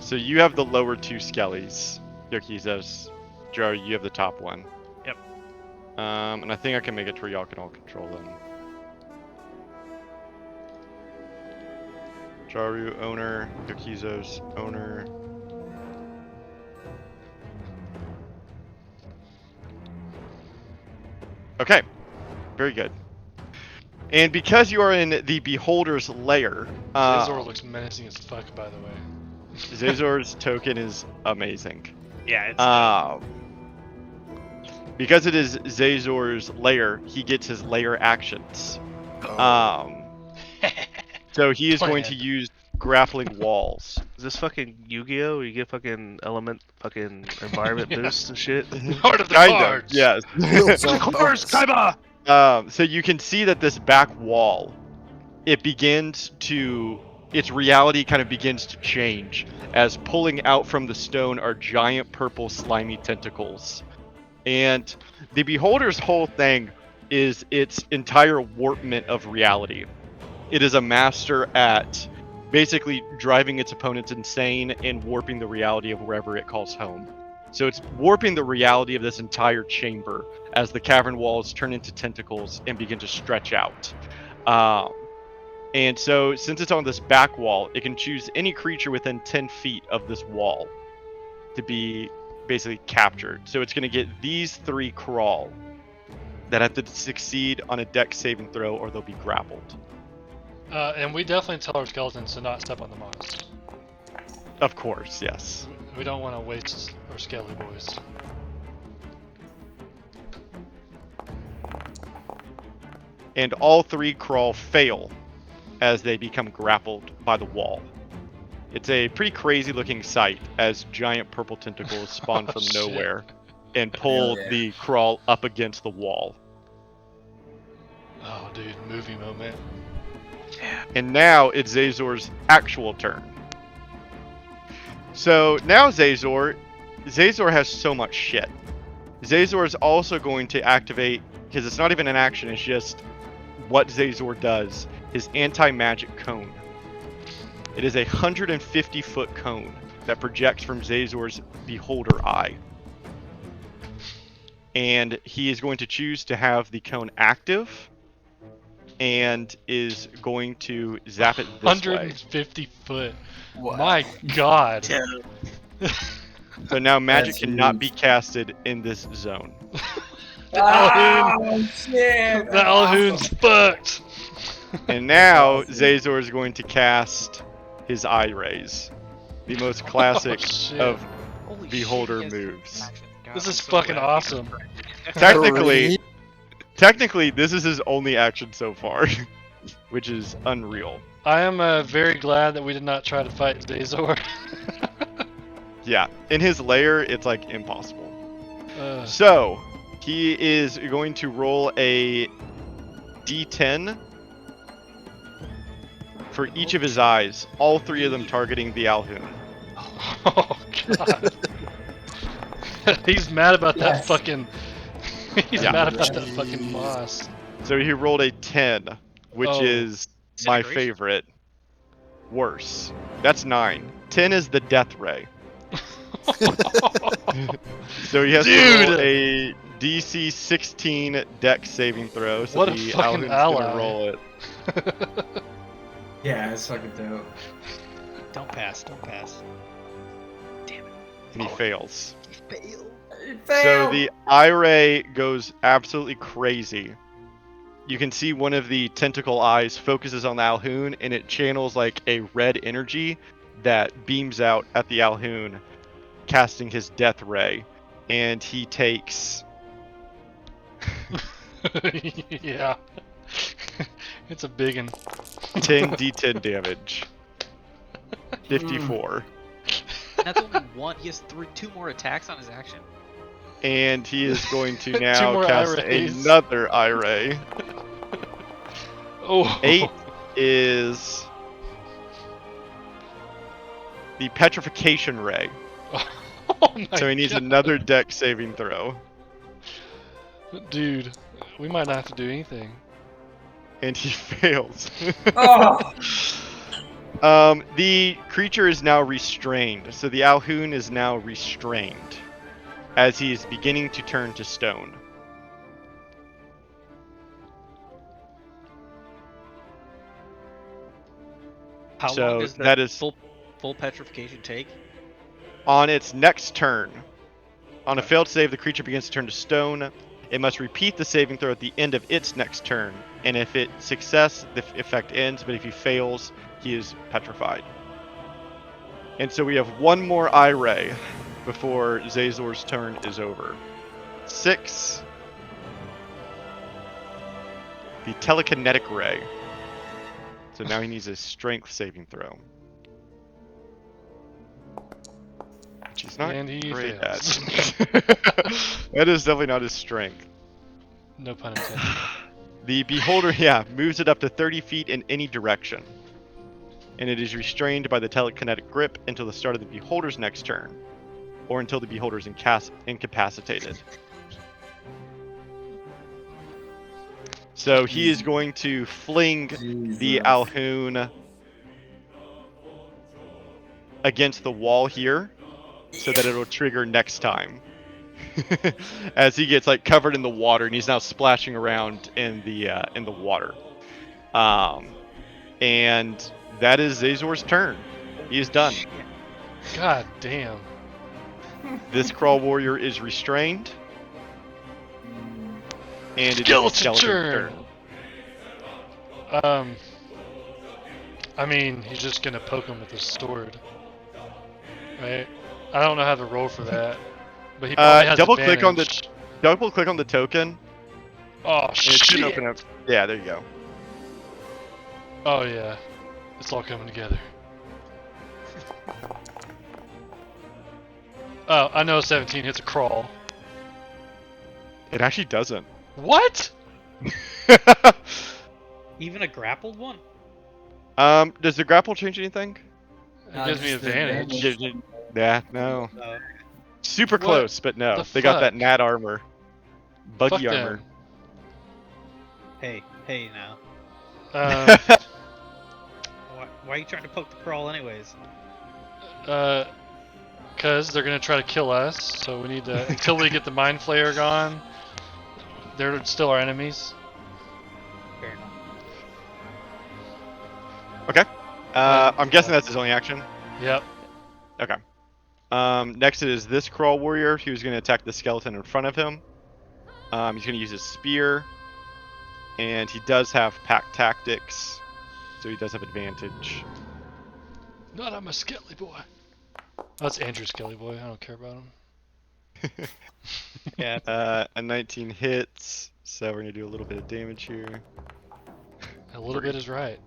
S6: So you have the lower 2 skellies, Jokizos. Jariu, you have the top one.
S1: Yep.
S6: And I think I can make it to where y'all can all control them. Jariu owner, Jokizos owner. Okay, very good. And because you are in the Beholder's lair,
S3: Zazor looks menacing as fuck, by the way.
S6: Zazor's token is amazing.
S1: Yeah, it's
S6: Because it is Zazor's lair, he gets his lair actions. So he is going to use grappling walls.
S8: Is this fucking Yu-Gi-Oh? Where you get fucking element, fucking environment boost and shit?
S3: Heart of the
S6: Kind
S3: cards.
S6: of, yes.
S8: Kaiba!
S6: So you can see that this back wall, its reality kind of begins to change as pulling out from the stone are giant purple slimy tentacles. And the Beholder's whole thing is its entire warpment of reality. It is a master at basically driving its opponents insane and warping the reality of wherever it calls home. So it's warping the reality of this entire chamber as the cavern walls turn into tentacles and begin to stretch out. And so since it's on this back wall, it can choose any creature within 10 feet of this wall to be basically captured. So it's going to get these 3 crawl that have to succeed on a dex saving throw or they'll be grappled.
S3: And we definitely tell our skeletons to not step on the moss.
S6: Of course, yes.
S3: We don't want to waste our skelly boys.
S6: And all 3 crawl fail as they become grappled by the wall. It's a pretty crazy looking sight as giant purple tentacles spawn
S3: Oh,
S6: from
S3: shit.
S6: nowhere and pull
S4: Hell yeah.
S6: the crawl up against the wall.
S3: Oh, dude, movie moment.
S6: And now it's Zazor's actual turn. So now Zazor has so much shit. Zazor is also going to activate, because it's not even an action, it's just what Zazor does, his anti-magic cone. It is a 150-foot cone that projects from Zazor's beholder eye. and he is going to choose to have the cone active, and is going to zap it this way.
S3: 150 foot.
S4: Wow.
S3: My God.
S6: So now magic
S4: That's
S6: cannot
S4: huge.
S6: be casted in this zone.
S3: The Alhoon.
S4: Oh, shit.
S3: The Alhoon's fucked.
S6: And now
S4: awesome.
S6: Zazor is going to cast his eye rays, the most classic
S3: shit.
S6: of
S1: Holy
S6: beholder
S1: shit, he has
S6: moves.
S1: action. God,
S3: This
S1: I'm
S3: is
S1: so
S3: fucking
S1: glad you
S3: awesome.
S6: Technically, technically, this is his only action so far, which is unreal.
S3: I am very glad that we did not try to fight Zazor.
S6: Yeah, in his lair, it's like impossible.
S3: Uh,
S6: So, he is going to roll a d10 for each of his eyes, all 3 of them targeting the Alhoon.
S3: oh God. He's mad about that
S4: Yes.
S3: fucking. He's
S6: Yeah.
S3: mad about that fucking boss.
S6: So he rolled a 10, which
S3: Oh.
S6: is my
S1: Disintegration.
S6: favorite. Worse. That's 9. 10 is the death ray. So he has to roll
S3: Dude!
S6: a DC 16 dex saving throw. So
S3: What a
S6: the
S3: fucking
S6: Alhoon's
S3: ally.
S6: gonna roll it.
S4: Yeah, it's fucking dope.
S1: Don't pass. Don't pass.
S6: And he fails.
S1: Fail.
S6: So the eye ray goes absolutely crazy. You can see one of the tentacle eyes focuses on the Alhoon, and it channels like a red energy that beams out at the Alhoon, casting his death ray. And he takes
S3: yeah. It's a big one.
S6: 10 d10 damage. 54.
S1: That's only one. He has 2 more attacks on his action.
S6: And he is going to
S3: Two
S6: now
S3: more
S6: cast
S3: eye rays.
S6: another eye ray.
S3: Oh.
S6: 8 is the petrification ray.
S3: Oh my
S6: So he needs
S3: God.
S6: another deck saving throw.
S3: Dude, we might not have to do anything.
S6: And he fails.
S4: Oh,
S6: The creature is now restrained. So the Alhoon is now restrained as he is beginning to turn to stone.
S1: How
S6: So
S1: long does the
S6: that is-
S1: full petrification take?
S6: On its next turn, on a failed save, the creature begins to turn to stone. It must repeat the saving throw at the end of its next turn, and if it success, the effect ends, but if he fails, he is petrified. And so we have one more eye ray before Zazor's turn is over. 6. The telekinetic ray. So now he needs a strength saving throw. Which he's not
S3: And he
S6: great
S3: fails.
S6: at. That is definitely not his strength.
S3: No pun intended.
S6: The beholder, yeah, moves it up to 30 feet in any direction. And it is restrained by the telekinetic grip until the start of the beholder's next turn, or until the beholder is incapacitated. So he is going to fling the Alhoon against the wall here, so that it'll trigger next time. As he gets like covered in the water, and he's now splashing around in the water. And that is Zazor's turn. He is done.
S3: God damn.
S6: This crawl warrior is restrained. And it is
S3: Skeleton
S6: a skeleton
S3: turn.
S6: turn.
S3: I mean, he's just gonna poke him with his sword, right? I don't know how to roll for that, but he probably has
S6: double click on the
S3: advantage.
S6: double click on the token.
S3: Oh
S6: And it should
S3: shit!
S6: open up. Yeah, there you go.
S3: Oh yeah, it's all coming together. Oh, I know 17 hits a crawl.
S6: It actually doesn't.
S3: What?
S1: Even a grappled one?
S6: Does the grapple change anything?
S3: It gives me
S4: just the
S3: advantage.
S6: Yeah, no.
S1: Uh,
S6: Super
S3: What
S6: close, but no.
S3: the
S6: They got that
S3: fuck?
S6: nat armor. Buggy
S3: Fuck
S6: armor.
S1: hey now.
S3: them.
S1: Why are you trying to poke the crawl anyways?
S3: Cause because they're gonna try to kill us. So we need to until we get the Mind Flayer gone. They're still our enemies.
S1: Fair enough.
S6: Okay. I'm guessing that's his only action.
S3: Yep.
S6: Okay. Next is this crawl warrior who's going to attack the skeleton in front of him. He's going to use his spear, and he does have pack tactics, so he does have advantage.
S3: Not I'm a Skelly boy. That's Andrew Skelly boy. I don't care about him.
S1: Yeah.
S6: A 19 hits, so we're going to do a little bit of damage here.
S3: A little bit is right.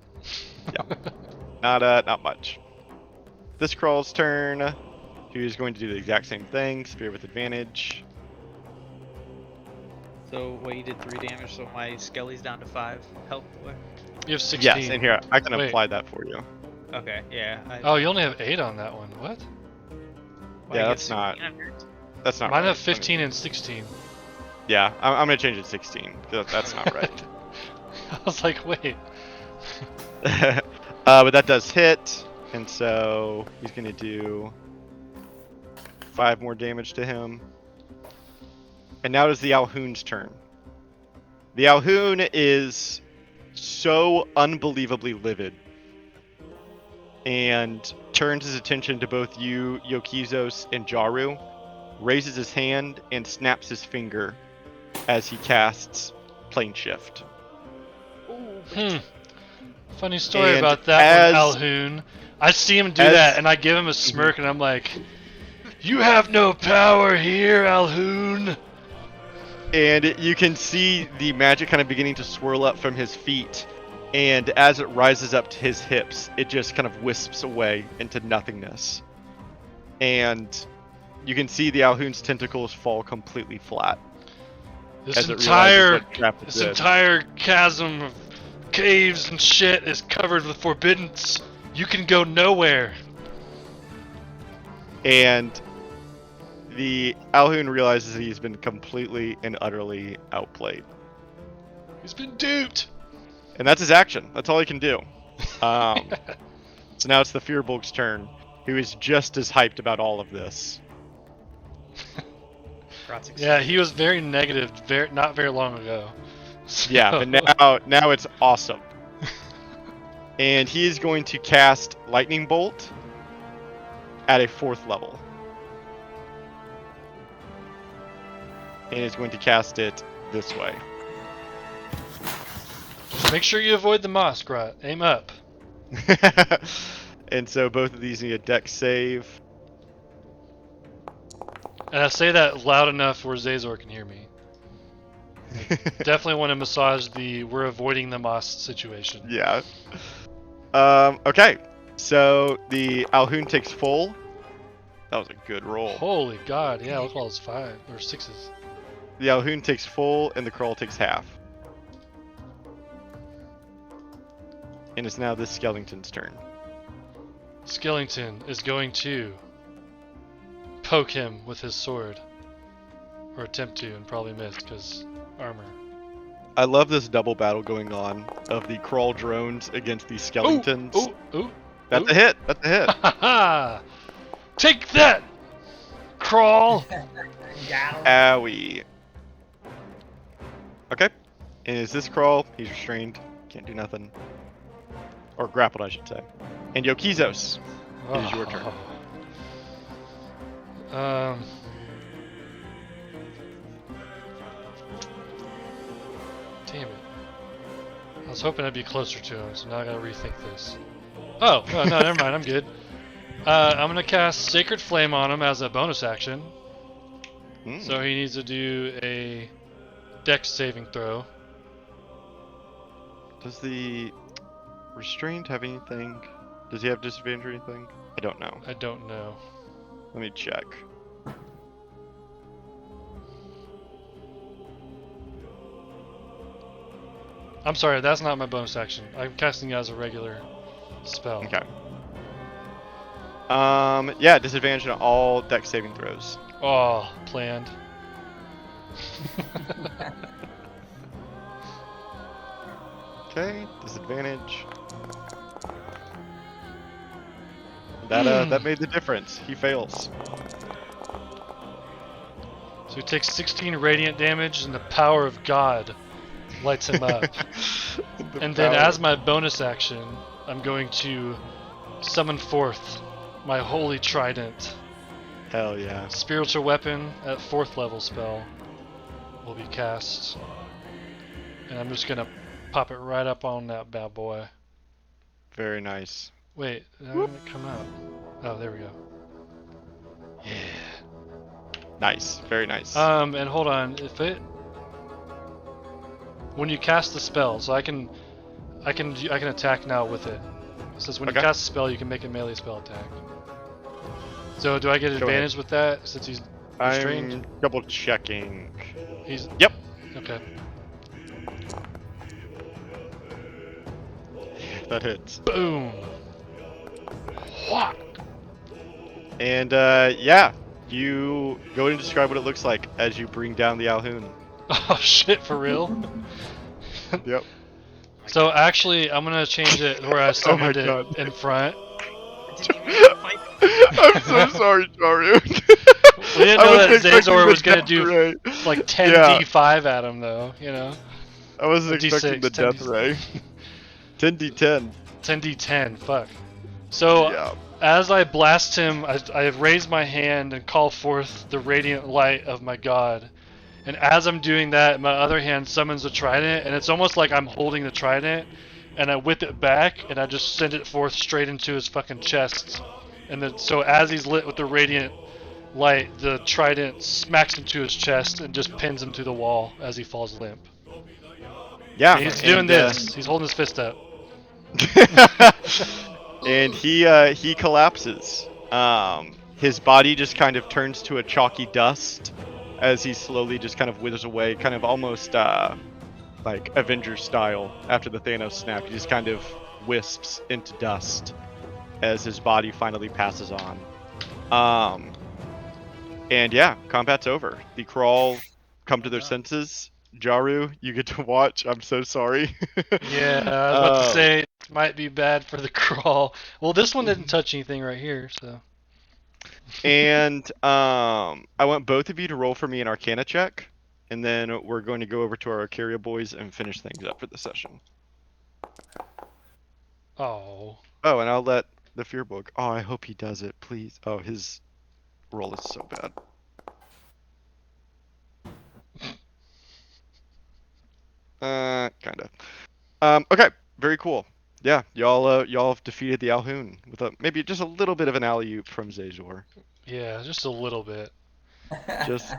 S6: Not much. This crawl's turn. Who's going to do the exact same thing? Spear with advantage.
S1: So, what, you did 3 damage, so my Skelly's down to 5 health boy?
S3: You have 16.
S6: Yes, and here, I can
S3: Wait.
S6: apply that for you.
S1: Okay, yeah.
S3: Oh, you only have 8 on that one. What?
S6: Yeah, that's not. That's not
S3: Mine
S6: right.
S3: have 15 and 16.
S6: Yeah, I'm going to change it to 16. That's not right.
S3: I was like, wait.
S6: But that does hit, and so he's going to do 5 more damage to him. And now it is the Alhoon's turn. The Alhoon is so unbelievably livid and turns his attention to both you, Jokizoz and Jariu, raises his hand and snaps his finger as he casts Plane Shift.
S3: Funny story
S6: And
S3: about that
S6: as-
S3: one, Alhoon. I see him do
S6: as-
S3: that, and I give him a smirk, and I'm like, "You have no power here, Alhoon."
S6: And you can see the magic kind of beginning to swirl up from his feet, and as it rises up to his hips, it just kind of wisps away into nothingness. And you can see the Alhoon's tentacles fall completely flat.
S3: This
S6: as it
S3: entire
S6: realizes what crap it
S3: this
S6: did.
S3: entire chasm of caves and shit is covered with forbiddance. You can go nowhere.
S6: And the Alhoon realizes that he's been completely and utterly outplayed.
S3: He's been duped.
S6: And that's his action. That's all he can do. So now it's the Fearbulk's turn, who is just as hyped about all of this.
S3: Yeah, he was very negative, not very long ago.
S6: Yeah, but now it's awesome. And he is going to cast Lightning Bolt at a 4th level. And is going to cast it this way.
S3: Just make sure you avoid the moss, Grot. Aim up.
S6: And so both of these need a dex save.
S3: And I say that loud enough where Zazor can hear me. Definitely want to massage the "we're avoiding the moss" situation.
S6: Yeah. Okay. So the Alhoon takes full. That was a good roll.
S3: Holy God! Yeah, look at all those 5 or 6s.
S6: The Alhoon takes full, and the Crawl takes half. And it's now this Skellington's turn.
S3: Skellington is going to poke him with his sword, or attempt to, and probably miss because armor.
S6: I love this double battle going on of the Crawl drones against the Skellingtons.
S3: Ooh!
S6: That's a hit. That's a hit.
S3: Ha ha! Take that, Crawl!
S6: Owie. Okay. And is this Crawl? He's restrained. Can't do nothing. Or grappled, I should say. And Jokizoz, it is your turn.
S3: Damn it. I was hoping I'd be closer to him, so now I gotta rethink this. Oh, no, never mind, I'm good. I'm gonna cast Sacred Flame on him as a bonus action. So he needs to do a Dex saving throw.
S6: Does the restrained have anything? Does he have disadvantage or anything? I don't know.
S3: I don't know.
S6: Let me check.
S3: I'm sorry, that's not my bonus action. I'm casting it as a regular spell.
S6: Okay. Yeah, disadvantage on all Dex saving throws.
S3: Oh, planned.
S6: Okay, disadvantage. That made the difference. He fails.
S3: he takes 16 radiant damage, and the power of God lights him up. And then, as my bonus action, I'm going to summon forth my holy trident.
S6: Hell yeah.
S3: Spiritual weapon at 4th level spell will be cast. And I'm just gonna pop it right up on that bad boy.
S6: Very nice.
S3: Wait, how did it come out? Oh, there we go. Yeah.
S6: Nice. Very nice.
S3: And hold on, when you cast the spell, so I can attack now with it. It says when you cast a spell, you can make a melee spell attack. So do I get advantage with that since he's restrained?
S6: I'm double checking.
S3: Yep. Okay.
S6: That hits.
S3: Boom. What?
S6: And yeah, you go ahead and describe what it looks like as you bring down the Alhoon.
S3: Oh shit, for real?
S6: Yep.
S3: So actually, I'm gonna change it where I summoned it in front.
S6: I'm so sorry, Jariu.
S3: We didn't know that Zazor was gonna do like 10 D5 at him, though. You know.
S6: I wasn't expecting the death ray. 10 D10.
S3: 10 D10. Fuck. So as I blast him, I raise my hand and call forth the radiant light of my god. And as I'm doing that, my other hand summons a trident, and it's almost like I'm holding the trident, and I whip it back, and I just send it forth straight into his fucking chest. And then, so as he's lit with the radiant light, the trident smacks him to his chest and just pins him to the wall as he falls limp.
S6: Yeah,
S3: and he's doing this. He's holding his fist up.
S6: And he collapses. His body just kind of turns to a chalky dust as he slowly just kind of withers away, kind of almost like Avengers style. After the Thanos snap, he just kind of wisps into dust as his body finally passes on. And yeah, combat's over. The Crawl come to their senses. Jariu, you get to watch. I'm so sorry.
S3: Yeah, I was about to say it might be bad for the Crawl. Well, this one didn't touch anything right here, so.
S6: And I want both of you to roll for me an Arcana check, and then we're going to go over to our Ocharia boys and finish things up for the session.
S3: Oh,
S6: and I'll let the Fearbog. Oh, I hope he does it, please. Oh, his roll is so bad. Kinda. Okay, very cool. Yeah, y'all have defeated the Alhoon with maybe just a little bit of an alley-oop from Zazor.
S3: Yeah, just a little bit.
S6: Just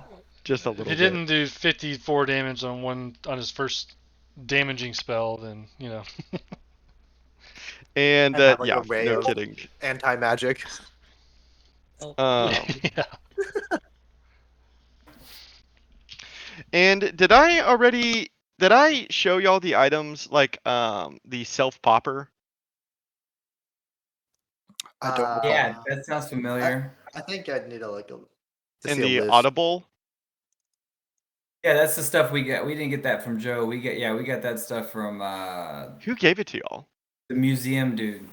S6: a little bit.
S3: If he didn't do 54 damage on his first damaging spell, then, you know.
S6: And
S2: like
S6: yeah,
S2: a ray
S6: no
S2: of
S6: kidding.
S2: Anti-magic.
S3: Yeah.
S6: And did I show y'all the items like the self popper?
S10: I don't recall.
S4: Yeah, that sounds familiar.
S2: I think I'd need to
S6: In the Audible?
S4: Yeah, that's the stuff we got. We didn't get that from Joe. We got that stuff from
S6: Who gave it to y'all?
S4: the museum dude.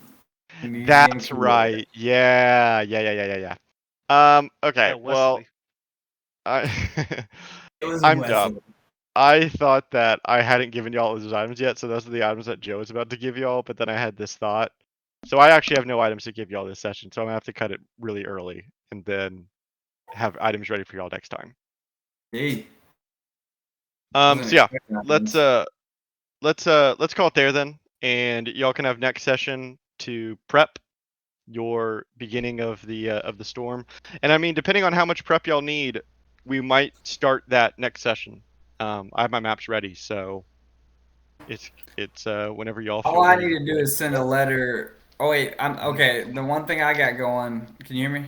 S4: The museum
S6: That's
S4: crew.
S6: right. Yeah. Okay.
S8: Yeah,
S6: Well,
S4: It was
S6: I'm
S4: Wesley.
S6: dumb. I thought that I hadn't given y'all those items yet, so those are the items that Joe was about to give y'all. But then I had this thought, so I actually have no items to give y'all this session. So I'm gonna have to cut it really early, and then have items ready for y'all next time.
S4: Hey.
S6: So yeah, let's call it there then, and y'all can have next session to prep your beginning of the storm. And I mean, depending on how much prep y'all need, we might start that next session. I have my maps ready, so it's whenever y'all feel
S4: All I
S6: ready.
S4: need to do is send a letter. Oh wait, I'm okay. The one thing I got going. Can you hear me?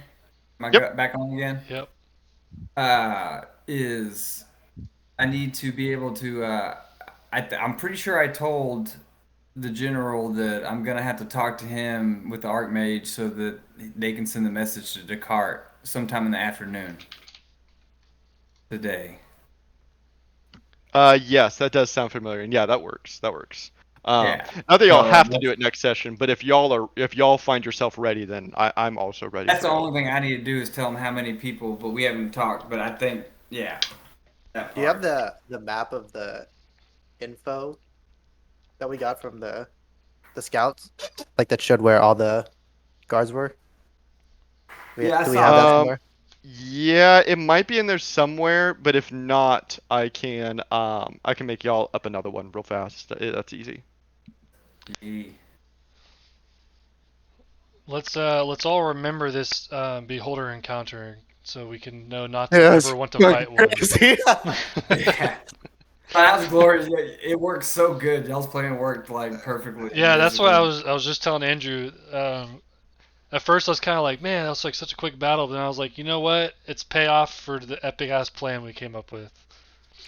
S4: Am I back on again?
S3: Yep.
S4: Is I need to be able to. I'm pretty sure I told the general that I'm gonna have to talk to him with the Archmage so that they can send the message to Descartes sometime in the afternoon today.
S6: Yes, that does sound familiar, and yeah, that works.
S4: Yeah.
S6: Not that y'all have to do it next session, but if y'all find yourself ready, then I'm also ready.
S4: That's the only thing I need to do is tell them how many people. But we haven't talked. But I think Yeah. That
S2: Do you have
S4: part.
S2: the map of the info that we got from the scouts? Like that showed where all the guards were?
S4: Yeah, I
S2: Do we
S4: saw
S2: have that
S4: that.
S2: somewhere?
S6: Yeah, it might be in there somewhere, but if not, I can make y'all up another one real fast. That's easy.
S4: Yeah.
S3: Let's all remember this beholder encounter so we can know not to
S2: Yeah,
S3: ever want to fight one.
S2: crazy.
S4: Yeah. That was glorious. Yeah, it worked so good. Y'all's plan worked like perfectly.
S3: Yeah, that's what
S4: Basically.
S3: I was just telling Andrew. At first, I was kind of like, man, that was like such a quick battle. But then I was like, you know what? It's payoff for the epic ass plan we came up with.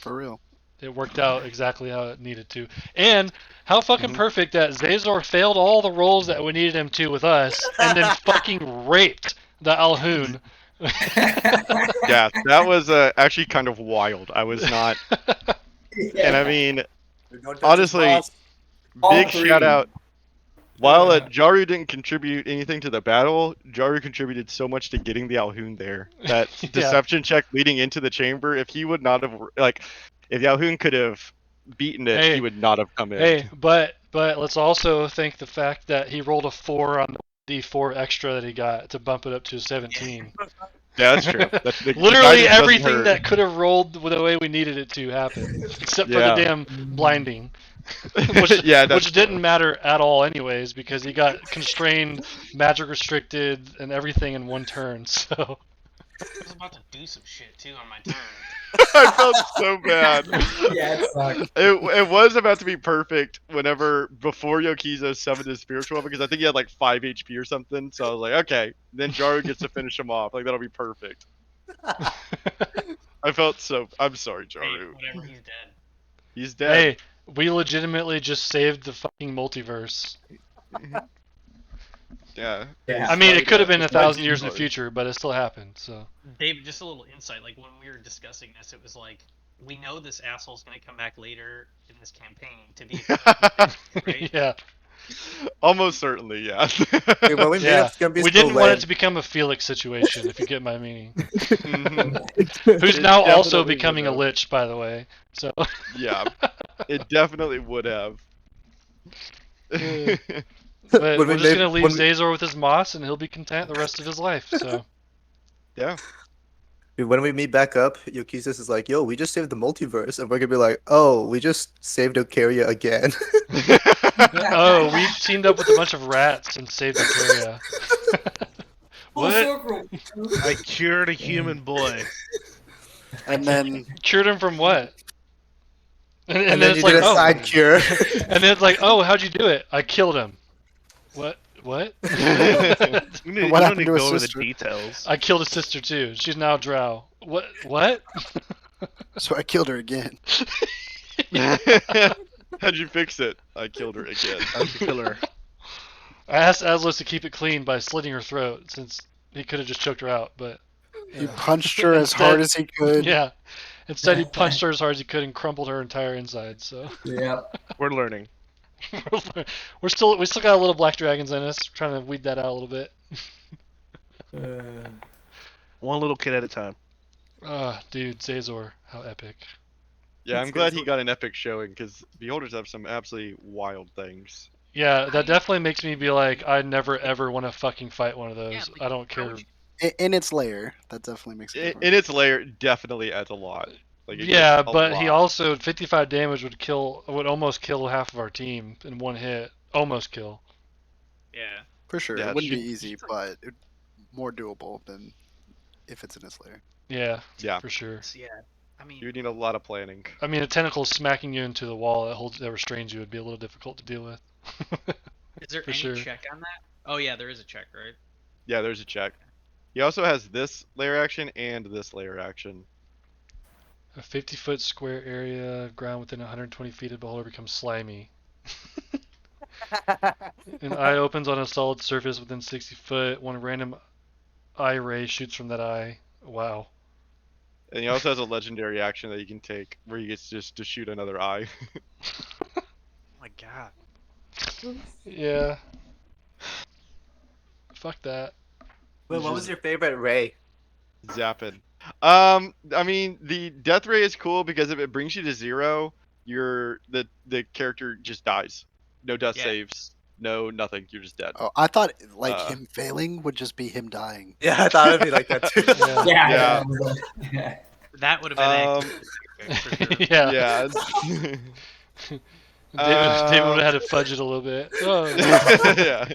S10: For real.
S3: It worked out exactly how it needed to. And how fucking
S6: Mhm.
S3: perfect that Zazor failed all the roles that we needed him to with us, and then fucking raped the Alhoon.
S6: Yeah, that was actually kind of wild. I was not, and I mean, honestly,
S4: All
S6: big
S4: three.
S6: shout out. While Jariu didn't contribute anything to the battle, Jariu contributed so much to getting the Alhoon there. That
S3: Yeah.
S6: deception check leading into the chamber, if he would not have, like, if the Alhoon could have beaten it,
S3: Hey,
S6: he would not have come in.
S3: Hey, but let's also thank the fact that he rolled a 4 on the D4 extra that he got to bump it up to 17.
S6: Yeah, that's true. The
S3: Literally
S6: guidance doesn't
S3: everything
S6: hurt.
S3: that could have rolled the way we needed it to happen, except for the
S6: Yeah.
S3: damn blinding, which,
S6: Yeah, that's
S3: which didn't
S6: true.
S3: matter at all anyways because he got constrained, magic restricted, and everything in one turn. So
S1: I was about to do some shit too on my turn.
S6: I felt so bad.
S4: Yeah, it sucked.
S6: It was about to be perfect whenever before Jokizoz summoned his spiritual because I think he had like 5 HP or something. So I was like, okay, then Jariu gets to finish him off. Like that'll be perfect. I felt so. I'm sorry,
S1: Hey,
S6: Jariu.
S1: whatever, he's dead.
S6: He's dead.
S3: hey, we legitimately just saved the fucking multiverse.
S6: Yeah.
S4: Yeah.
S3: I mean, it could have been
S6: It's
S3: 1,000 years in the
S6: hard.
S3: future, but it still happened. So
S1: David, just a little insight. Like when we were discussing this, it was like we know this asshole's gonna come back later in this campaign to be right?
S3: yeah,
S6: Almost certainly, yeah.
S2: Dude, when we meet
S3: yeah.
S2: up, it's gonna be
S3: We
S2: so
S3: didn't want it
S2: lame.
S3: to become a Felix situation, if you get my meaning.
S6: Mhm.
S3: Who's
S6: It
S3: now also
S6: definitely
S3: becoming a
S6: would
S3: lich, by the way. So
S6: Yeah, it definitely would have.
S3: but
S2: When
S3: we're
S2: we
S3: just
S2: made-
S3: gonna leave
S2: when we-
S3: Zazor with his moss, and he'll be content the rest of his life. So
S6: Yeah.
S2: Dude, when we meet back up, Jokizoz is like, "Yo, we just saved the multiverse," and we're gonna be like, "Oh, we just saved Ocharia again."
S3: oh, we've teamed up with a bunch of rats and saved Ocharia.
S4: Full
S3: What?
S4: circle.
S8: I cured a human boy.
S10: And then
S3: Cured him from what? And
S2: And
S3: then
S2: then
S3: it's
S2: you
S3: like,
S2: did a
S3: oh.
S2: side cure.
S3: And then it's like, oh, how'd you do it? I killed him. What? What?
S8: You
S10: What
S8: don't
S10: happened
S8: need
S10: to
S8: to
S10: his
S8: go over
S10: sister?
S8: the details.
S3: I killed his sister too. She's now drow. What? What?
S10: so I killed her again.
S6: How'd you fix it? I killed her again.
S8: How'd you kill her?
S3: I asked Aslos to keep it clean by slitting her throat, since he could have just choked her out, but
S10: He punched her as hard as he could.
S3: yeah. Instead, he punched her as hard as he could and crumpled her entire inside. So
S4: Yep.
S6: We're learning.
S3: we still got a little black dragons in us. We're trying to weed that out a little bit.
S8: One little kid at a time.
S3: Dude, Zazor, how epic.
S6: Yeah, I'm glad he got an epic showing because beholders have some absolutely wild things.
S3: Yeah, that definitely makes me be like, I never ever want to fucking fight one of those.
S1: Yeah, like,
S3: I don't
S1: how
S3: care.
S1: would you-
S10: In its layer, that definitely makes it
S6: In its layer, definitely adds a lot. Like it
S3: Yeah,
S6: gets a
S3: but he
S6: lot.
S3: also 55 damage would almost kill half of our team in one hit. Almost kill.
S1: Yeah.
S10: For sure.
S6: Yeah,
S10: It wouldn't be
S6: she-
S10: easy, but more doable than if it's in its layer.
S3: Yeah,
S6: Yeah,
S3: for sure.
S1: Yeah. I mean,
S6: you need a lot of planning.
S3: I mean, a tentacle smacking you into the wall that restrains you would be a little difficult to deal with.
S1: is there
S3: for
S1: any
S3: sure.
S1: check on that? Oh yeah, there is a check, right?
S6: Yeah, there's a check. He also has this layer action and this layer action.
S3: A 50-foot square area, ground within 120 feet of the beholder becomes slimy. An eye opens on a solid surface within 60 foot. One random eye ray shoots from that eye. Wow.
S6: And he also has a legendary action that he can take where he gets just to shoot another eye.
S1: Oh my god.
S3: Yeah. Fuck that.
S2: Wait, what was your favorite Ray?
S6: Zappin. I mean, the death ray is cool because if it brings you to 0, the character just dies. No death
S1: Yeah.
S6: saves, no nothing. You're just dead.
S10: Oh, I thought like
S6: Uh,
S10: him failing would just be him dying.
S2: Yeah, I thought it'd be like that too.
S4: Yeah.
S6: Yeah.
S1: That would have been for sure.
S3: Yeah.
S6: Yeah.
S3: David would have had to fudge it a little bit. Oh.
S6: Yeah.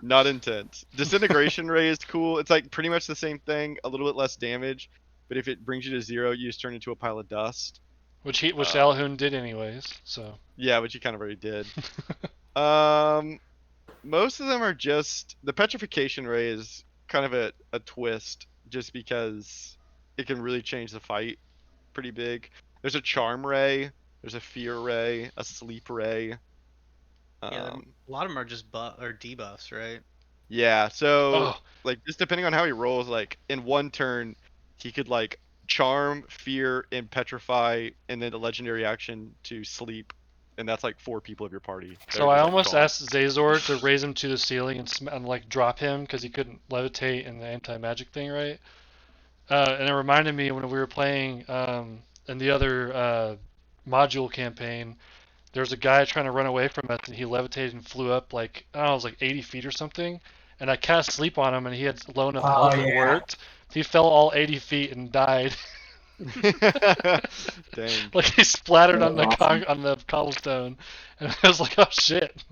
S6: Not intense. Disintegration ray is cool. It's like pretty much the same thing, a little bit less damage, but if it brings you to 0, you just turn into a pile of dust.
S3: Which Alhoon did anyways. So.
S6: Yeah, which you kind of already did. Most of them are just the petrification ray is kind of a twist, just because it can really change the fight pretty big. There's a charm ray, there's a fear ray, a sleep ray.
S1: Yeah, a lot of them are just debuffs, right?
S6: Yeah, so
S3: Oh.
S6: like just depending on how he rolls, like in one turn, he could like charm, fear, and petrify, and then the legendary action to sleep, and that's like 4 people of your party.
S3: So I almost asked Zazor to raise him to the ceiling and like drop him because he couldn't levitate in the anti-magic thing, right? And it reminded me when we were playing in the other module campaign, there was a guy trying to run away from us, and he levitated and flew up like, I don't know, it was like 80 feet or something. And I cast sleep on him, and he had low enough health that worked. He fell all 80 feet and died.
S6: Dang.
S3: Like he splattered on the cobblestone, and I was like, oh shit.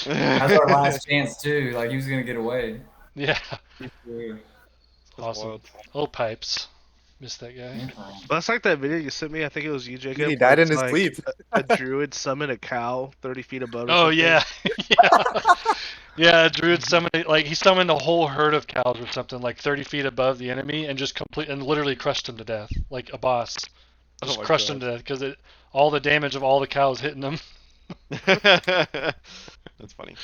S4: That's our last chance too. Like he was gonna get away.
S3: Yeah.
S4: Yeah.
S3: Awesome.
S6: wild.
S3: Oh, pipes. Missed that guy.
S8: That's like that video you sent me. I think it was you, Jacob.
S2: He died
S8: where
S2: in
S8: it's
S2: his
S8: like
S2: sleep.
S8: A druid summoned a cow 30 feet above. Or
S3: Oh
S8: something.
S3: yeah, yeah, yeah. Druid summoned like he summoned a whole herd of cows or something like 30 feet above the enemy and just literally crushed him to death like a boss. Just crushed him to death because all the damage of all the cows hitting them.
S6: That's funny.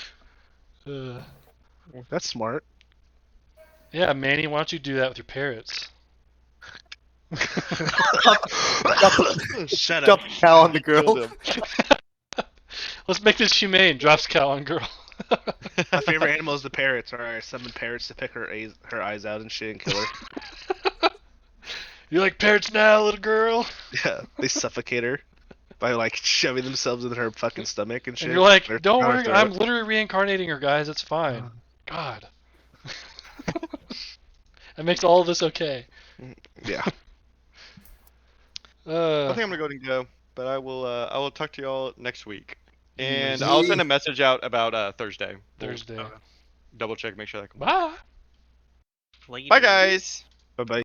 S8: That's smart.
S3: Yeah, Manny, why don't you do that with your parrots?
S8: Shut
S2: Dump
S8: up.
S2: cow on the
S6: Killed
S2: grill.
S6: him.
S3: Let's make this humane. Drops cow on girl.
S8: My favorite animal is the parrots. Alright, I summon parrots to pick her eyes out and shit and kill her.
S3: You like parrots now, little girl?
S8: Yeah, they suffocate her by like shoving themselves in her fucking stomach and shit.
S3: And you're like,
S8: They're
S3: don't
S8: down her
S3: worry,
S8: throat.
S3: I'm literally reincarnating her, guys. It's fine. God. It makes all of this okay.
S8: Yeah.
S6: I think I'm gonna go ahead and go, but I will talk to y'all next week, and I'll send a message out about Thursday.
S3: Thursday.
S6: Double check, make sure that.
S3: Bye.
S6: Bye, guys.
S8: Bye bye.